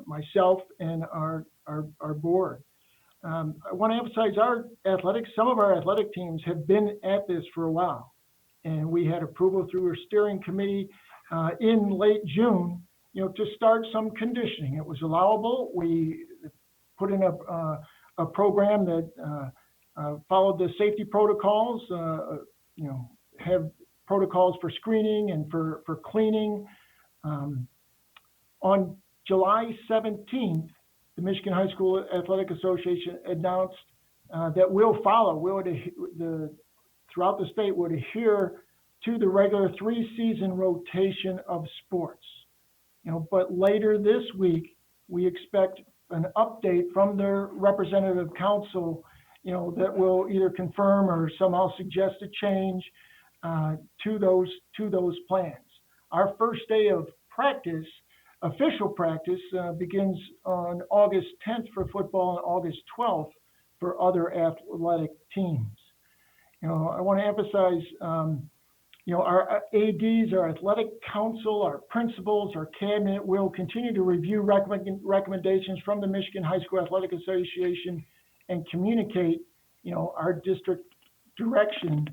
myself and our board. I want to emphasize our athletics. Some of our athletic teams have been at this for a while, and we had approval through our steering committee in late June, to start some conditioning. It was allowable. We put in a program that followed the safety protocols. Have protocols for screening and for cleaning. On July 17th. The Michigan High School Athletic Association announced that throughout the state would adhere to the regular 3-season rotation of sports. But later this week, we expect an update from their representative council, that will either confirm or somehow suggest a change to those plans. Our first day of practice, official practice, begins on August 10th for football and August 12th for other athletic teams. I want to emphasize, our ADs, our athletic council, our principals, our cabinet will continue to review recommendations from the Michigan High School Athletic Association and communicate, our district direction,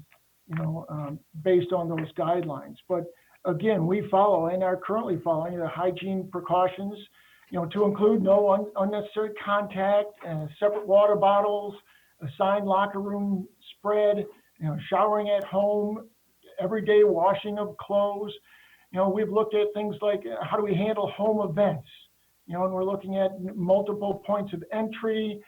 based on those guidelines. But again, we follow and are currently following the hygiene precautions to include no unnecessary contact, separate water bottles, assigned locker room spread, showering at home, everyday washing of clothes. We've looked at things like how do we handle home events, and we're looking at multiple points of entry,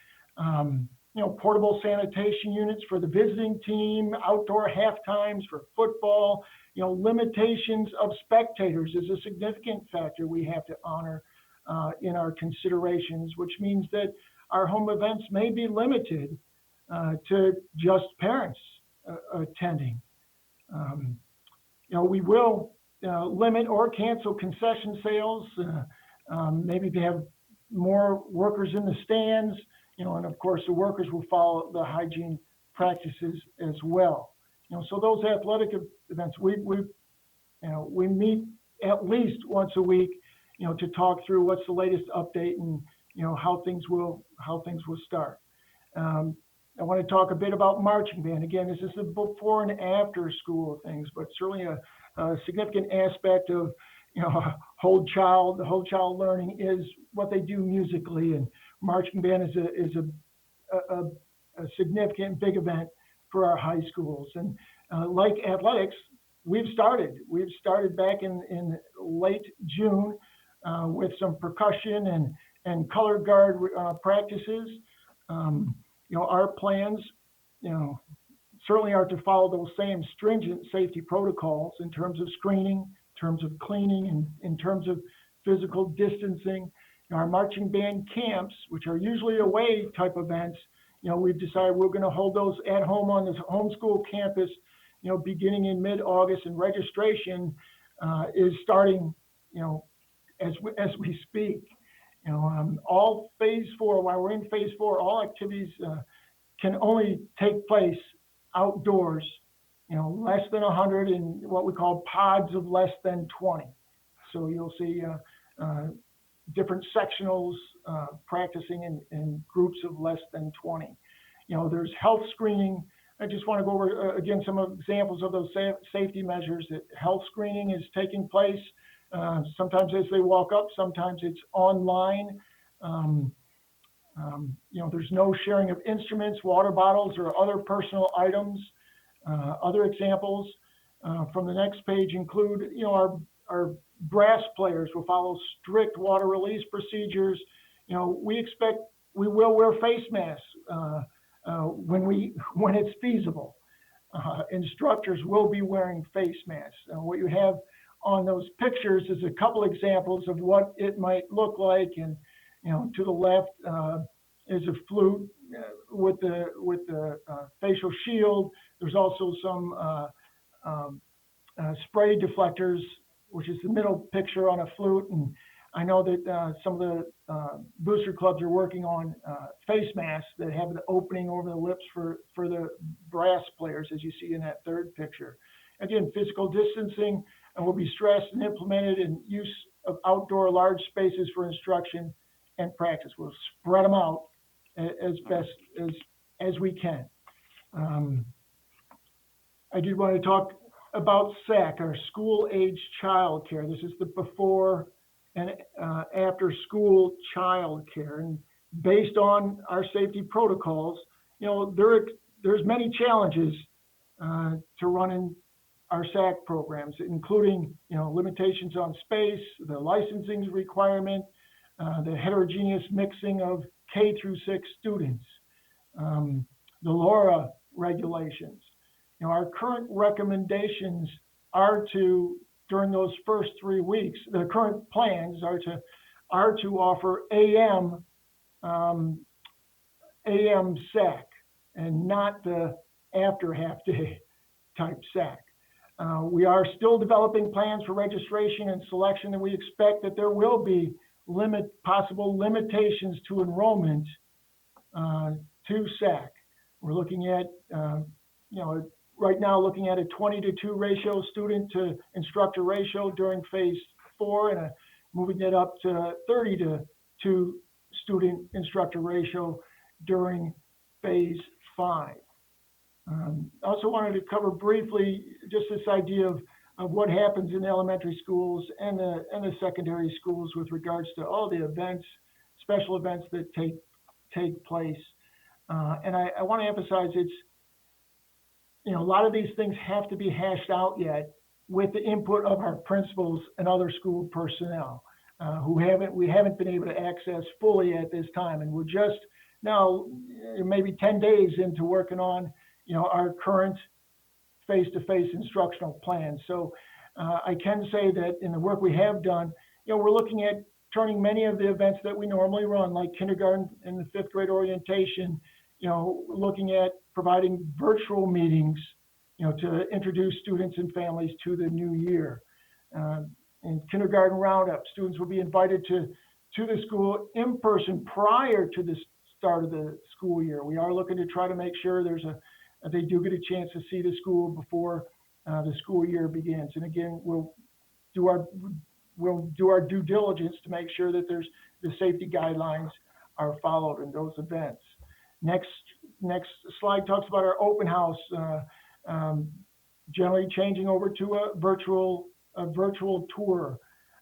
portable sanitation units for the visiting team, outdoor half times for football, limitations of spectators is a significant factor we have to honor in our considerations, which means that our home events may be limited to just parents attending. We will limit or cancel concession sales, maybe to have more workers in the stands, and of course the workers will follow the hygiene practices as well. So those athletic events, we meet at least once a week, to talk through what's the latest update and how things will start. I want to talk a bit about marching band. Again, this is the before and after school things, but certainly a significant aspect of the whole child learning is what they do musically, and marching band is a significant big event for our high schools. And like athletics, we've started back in late June with some percussion and color guard practices. Our plans, certainly are to follow those same stringent safety protocols in terms of screening, in terms of cleaning, and in terms of physical distancing. Our marching band camps, which are usually away type events, we've decided we're going to hold those at home on this homeschool campus, beginning in mid-August, and registration is starting, as we speak. All phase 4, while we're in phase 4, all activities can only take place outdoors, less than 100 in what we call pods of less than 20. So you'll see different sectionals practicing in groups of less than 20. There's health screening. I just want to go over again some examples of those safety measures. That health screening is taking place. Sometimes as they walk up, sometimes it's online. There's no sharing of instruments, water bottles, or other personal items. Other examples from the next page include, our brass players will follow strict water release procedures. We expect we will wear face masks when it's feasible. Instructors will be wearing face masks. What you have on those pictures is a couple examples of what it might look like, and to the left is a flute with the facial shield. There's also some spray deflectors, which is the middle picture on a flute. And I know that some of the booster clubs are working on face masks that have the opening over the lips for the brass players, as you see in that third picture. Again, physical distancing will be stressed and implemented in use of outdoor large spaces for instruction and practice. We'll spread them out as best as we can. I did want to talk about SAC, our school age child care. This is the before and after school child care. And based on our safety protocols, there's many challenges to running our SAC programs, including limitations on space, the licensing requirement, the heterogeneous mixing of K through 6 students, the LoRa regulations. Our current recommendations are to, during those first 3 weeks, the current plans are to offer AM SAC and not the after half day type SAC. We are still developing plans for registration and selection, and we expect that there will be possible limitations to enrollment to SAC. We're looking at, right now looking at a 20-to-2 ratio, student to instructor ratio during phase 4, and moving it up to 30-to-2 student instructor ratio during phase 5. I also wanted to cover briefly just this idea of what happens in the elementary schools and the secondary schools with regards to all the events, special events that take place. And I want to emphasize a lot of these things have to be hashed out yet with the input of our principals and other school personnel who we haven't been able to access fully at this time. And we're just now maybe 10 days into working on, our current face-to-face instructional plan. So I can say that in the work we have done, we're looking at turning many of the events that we normally run, like kindergarten and the 5th grade orientation, looking at providing virtual meetings, to introduce students and families to the new year. And kindergarten roundup, students will be invited to the school in person prior to the start of the school year. We are looking to try to make sure they do get a chance to see the school before the school year begins. And again, we'll do our due diligence to make sure that the safety guidelines are followed in those events. Next slide talks about our open house, generally changing over to a virtual tour.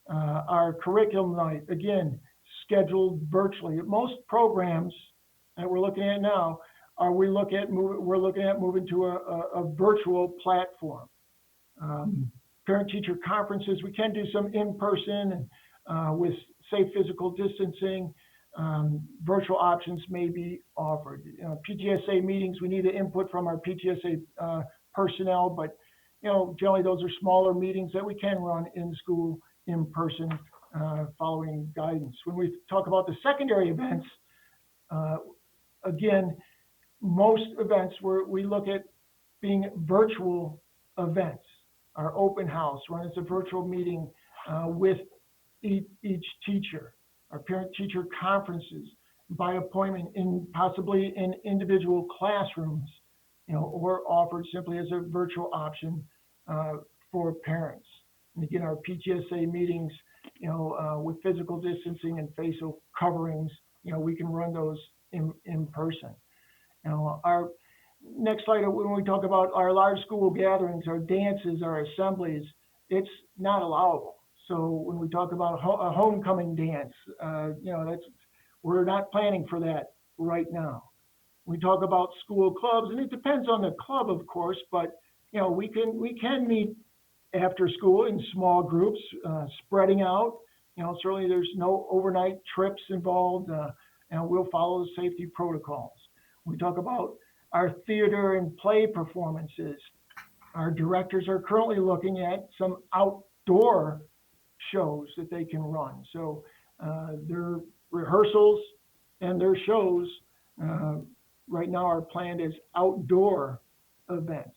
Our curriculum night, again, scheduled virtually. Most programs that we're looking at now we're looking at moving to a virtual platform. Parent-teacher conferences, we can do some in-person and with safe physical distancing. Virtual options may be offered. PTSA meetings, we need the input from our PTSA personnel, but generally those are smaller meetings that we can run in school in person following guidance. When we talk about the secondary events, again, most events we look at being virtual events. Our open house run as a virtual meeting with each teacher. Our parent-teacher conferences by appointment possibly in individual classrooms, or offered simply as a virtual option for parents. And again, our PTSA meetings, with physical distancing and facial coverings, we can run those in person. Our next slide, when we talk about our large school gatherings, our dances, our assemblies, it's not allowable. So when we talk about a homecoming dance, we're not planning for that right now. We talk about school clubs, and it depends on the club, of course, but we can meet after school in small groups, spreading out. Certainly there's no overnight trips involved, and we'll follow the safety protocols. We talk about our theater and play performances. Our directors are currently looking at some outdoor shows that they can run. So their rehearsals and their shows right now are planned as outdoor events.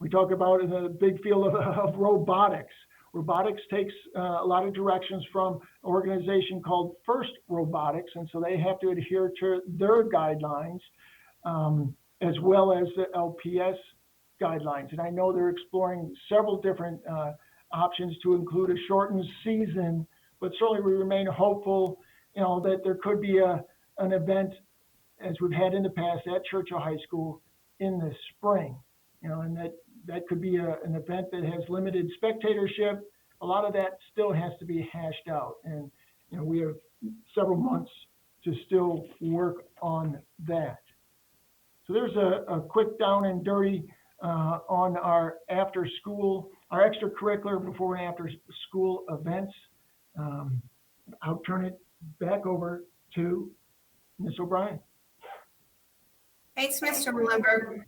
We talk about in the big field of robotics. Robotics takes a lot of directions from an organization called First Robotics, and so they have to adhere to their guidelines as well as the LPS guidelines. And I know they're exploring several different options to include a shortened season, but certainly we remain hopeful, that there could be an event as we've had in the past at Churchill High School in the spring, and that could be an event that has limited spectatorship. A lot of that still has to be hashed out, and we have several months to still work on that. So there's a quick down and dirty on our extracurricular before and after school events. I'll turn it back over to Ms. O'Brien. Thanks, Mr. Mullenberg.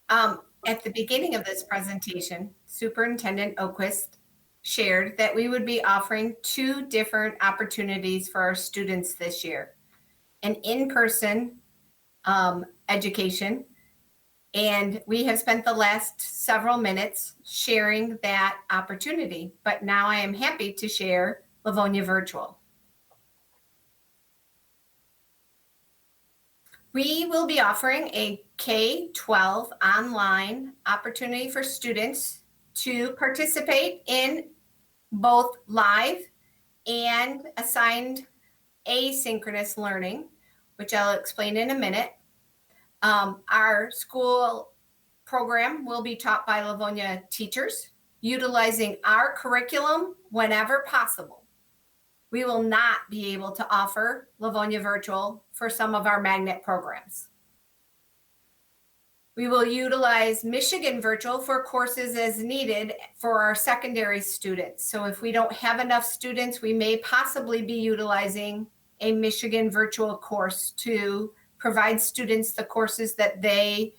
At the beginning of this presentation, Superintendent Oquist shared that we would be offering 2 different opportunities for our students this year: an in-person education, and we have spent the last several minutes sharing that opportunity, but now I am happy to share Livonia Virtual. We will be offering a K-12 online opportunity for students to participate in both live and assigned asynchronous learning, which I'll explain in a minute. Our school program will be taught by Livonia teachers, utilizing our curriculum whenever possible. We will not be able to offer Livonia Virtual for some of our magnet programs. We will utilize Michigan Virtual for courses as needed for our secondary students. So if we don't have enough students, we may possibly be utilizing a Michigan Virtual course to provide students the courses that they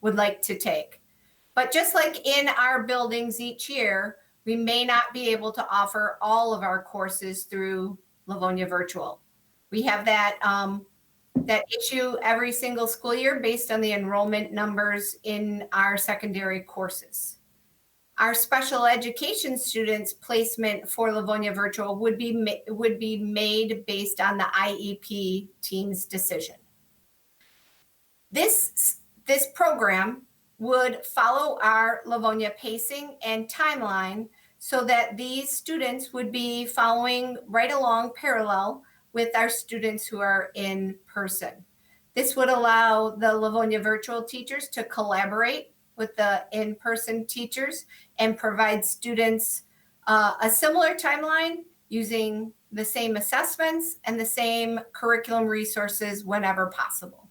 would like to take. But just like in our buildings each year, we may not be able to offer all of our courses through Livonia Virtual. We have that issue every single school year based on the enrollment numbers in our secondary courses. Our special education students placement for Livonia Virtual would be made based on the IEP team's decision. This program would follow our Livonia pacing and timeline so that these students would be following right along parallel with our students who are in person. This would allow the Livonia Virtual teachers to collaborate with the in-person teachers and provide students a similar timeline using the same assessments and the same curriculum resources whenever possible.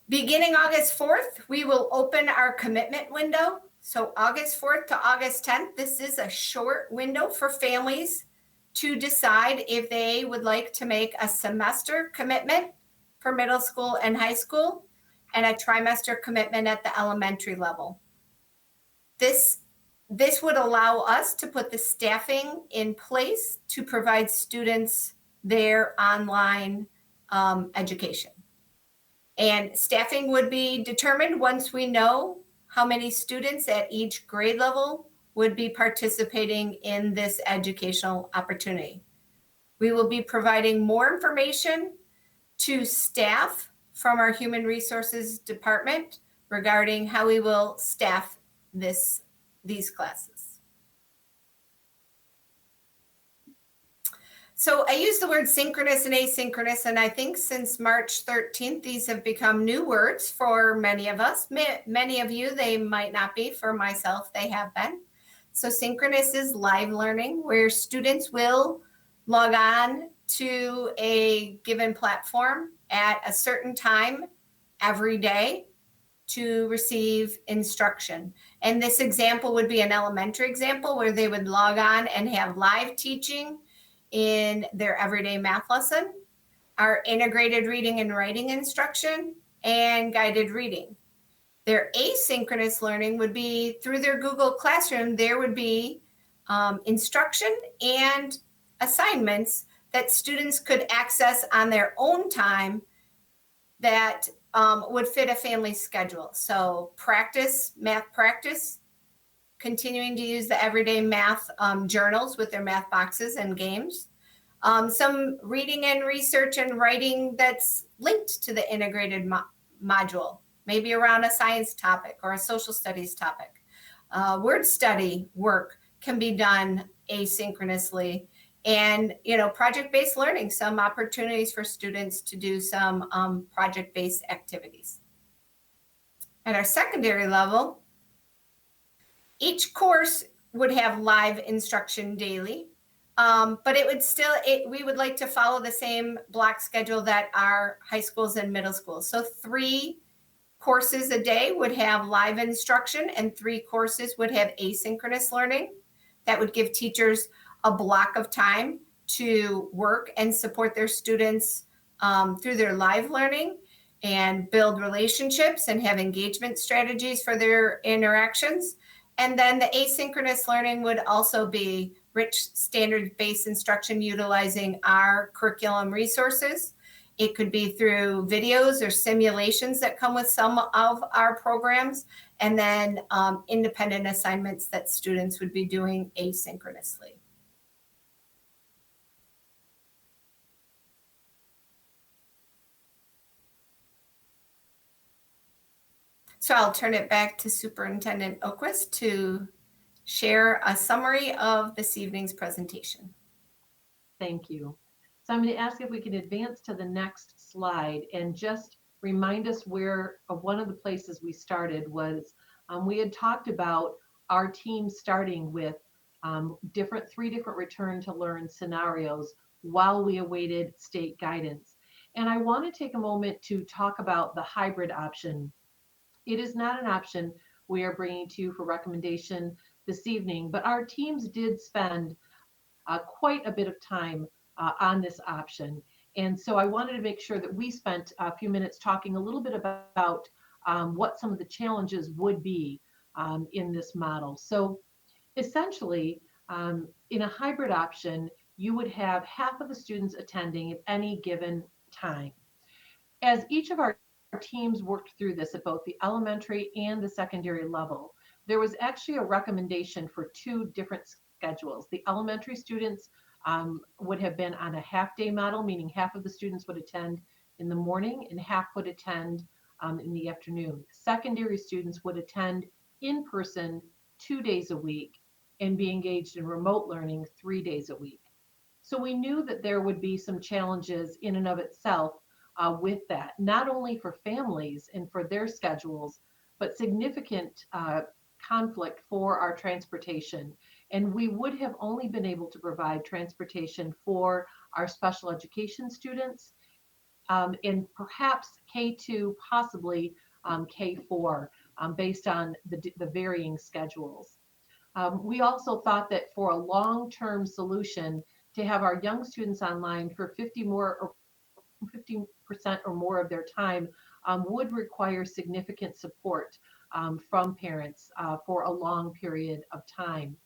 Beginning August 4th, we will open our commitment window. So August 4th to August 10th, this is a short window for families to decide if they would like to make a semester commitment for middle school and high school and a trimester commitment at the elementary level. This would allow us to put the staffing in place to provide students their online education. And staffing would be determined once we know how many students at each grade level would be participating in this educational opportunity. We will be providing more information to staff from our Human Resources Department regarding how we will staff these classes. So I use the word synchronous and asynchronous, and I think since March 13th, these have become new words for many of us. Many of you, they might not be. For myself, they have been. So synchronous is live learning, where students will log on to a given platform at a certain time every day to receive instruction. And this example would be an elementary example where they would log on and have live teaching in their everyday math lesson, our integrated reading and writing instruction, and guided reading. Their asynchronous learning would be through their Google Classroom. There would be instruction and assignments that students could access on their own time that would fit a family schedule. So math practice, continuing to use the everyday math journals with their math boxes and games. Some reading and research and writing that's linked to the integrated module, maybe around a science topic or a social studies topic. Word study work can be done asynchronously. And, project-based learning, some opportunities for students to do some project-based activities. At our secondary level, each course would have live instruction daily, but we would like to follow the same block schedule that our high schools and middle schools. So 3 courses a day would have live instruction and 3 courses would have asynchronous learning. That would give teachers a block of time to work and support their students through their live learning and build relationships and have engagement strategies for their interactions. And then the asynchronous learning would also be rich standard-based instruction utilizing our curriculum resources. It could be through videos or simulations that come with some of our programs, and then independent assignments that students would be doing asynchronously. So I'll turn it back to Superintendent Oquist to share a summary of this evening's presentation. Thank you. So I'm going to ask if we can advance to the next slide and just remind us where one of the places we started was we had talked about our team starting with three different return to learn scenarios while we awaited state guidance. And I want to take a moment to talk about the hybrid option. It is not an option we are bringing to you for recommendation this evening, but our teams did spend quite a bit of time on this option. And so I wanted to make sure that we spent a few minutes talking a little bit about what some of the challenges would be in this model. So essentially, in a hybrid option, you would have half of the students attending at any given time. As each of our teams worked through this at both the elementary and the secondary level, there was actually a recommendation for two different schedules. The elementary students would have been on a half-day model, meaning half of the students would attend in the morning and half would attend in the afternoon. Secondary students would attend in person 2 days a week and be engaged in remote learning 3 days a week. So we knew that there would be some challenges in and of itself with that, not only for families and for their schedules, but significant conflict for our transportation. And we would have only been able to provide transportation for our special education students and perhaps K2, possibly K4, based on the varying schedules. We also thought that for a long-term solution to have our young students online for 50% or more of their time would require significant support from parents for a long period of time.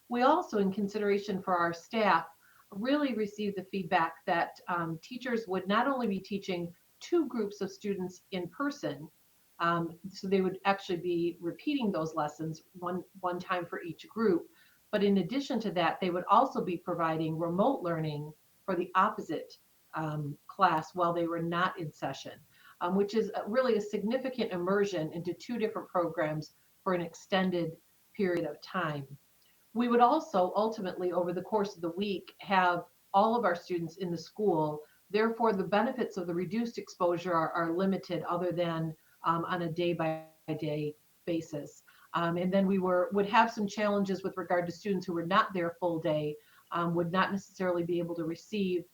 We also, in consideration for our staff, really received the feedback that teachers would not only be teaching two groups of students in person, so they would actually be repeating those lessons one time for each group, but in addition to that, they would also be providing remote learning for the opposite class while they were not in session, which is really a significant immersion into two different programs for an extended period of time. We would also ultimately, over the course of the week, have all of our students in the school. Therefore, the benefits of the reduced exposure are limited other than on a day-by-day basis. And then we would have some challenges with regard to students who were not there full day, would not necessarily be able to receive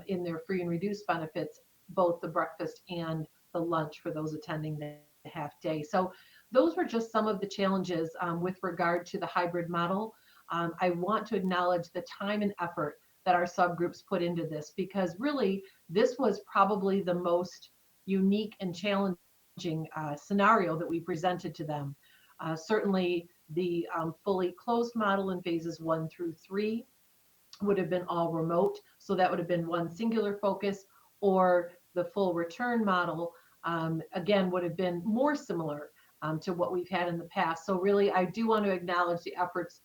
in their free and reduced benefits, both the breakfast and the lunch for those attending the half day. So those were just some of the challenges with regard to the hybrid model. I want to acknowledge the time and effort that our subgroups put into this, because really this was probably the most unique and challenging scenario that we presented to them. Certainly the fully closed model in phases 1 through 3 would have been all remote, so that would have been one singular focus, or the full return model, again, would have been more similar to what we've had in the past. So really, I do want to acknowledge the efforts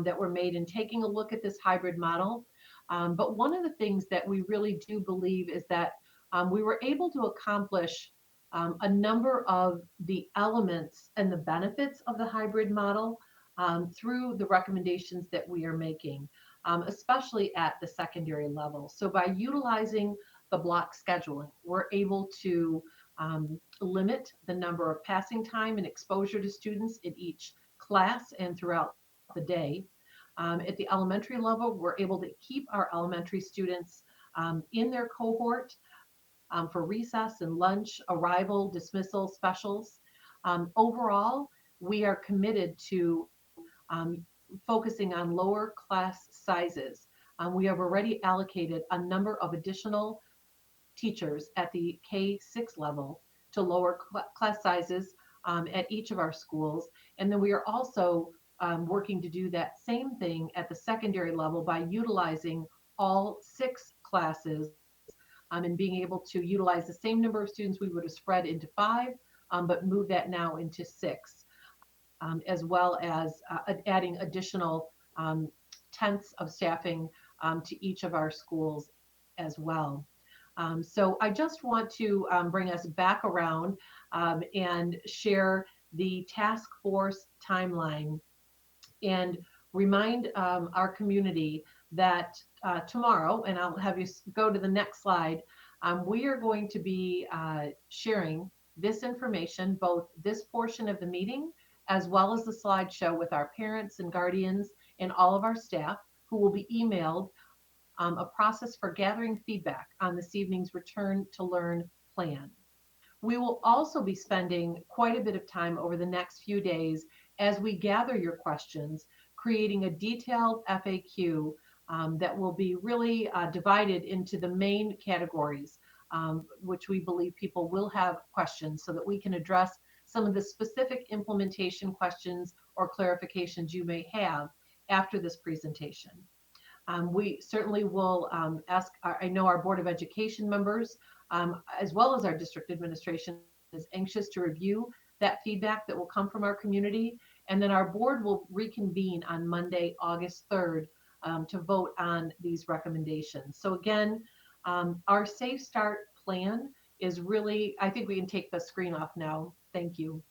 that were made in taking a look at this hybrid model. But one of the things that we really do believe is that we were able to accomplish a number of the elements and the benefits of the hybrid model through the recommendations that we are making, especially at the secondary level. So by utilizing the block scheduling, we're able to limit the number of passing time and exposure to students in each class and throughout the day. At the elementary level, we're able to keep our elementary students in their cohort for recess and lunch, arrival, dismissal, specials. Overall, we are committed to focusing on lower class sizes. We have already allocated a number of additional teachers at the K6 level to lower class sizes at each of our schools. And then we are also working to do that same thing at the secondary level by utilizing all 6 classes and being able to utilize the same number of students we would have spread into 5, but move that now into 6, as well as adding additional tenths of staffing to each of our schools as well. So I just want to bring us back around and share the task force timeline and remind our community that tomorrow, and I'll have you go to the next slide, We are going to be sharing this information, both this portion of the meeting as well as the slideshow, with our parents and guardians and all of our staff, who will be emailed a process for gathering feedback on this evening's Return to Learn plan. We will also be spending quite a bit of time over the next few days as we gather your questions, creating a detailed FAQ that will be really divided into the main categories, which we believe people will have questions, so that we can address some of the specific implementation questions or clarifications you may have after this presentation. We certainly will ask, I know our Board of Education members, as well as our district administration, is anxious to review that feedback that will come from our community. And then our board will reconvene on Monday, August 3rd, to vote on these recommendations. So again, our Safe Start plan is really, I think we can take the screen off now. Thank you.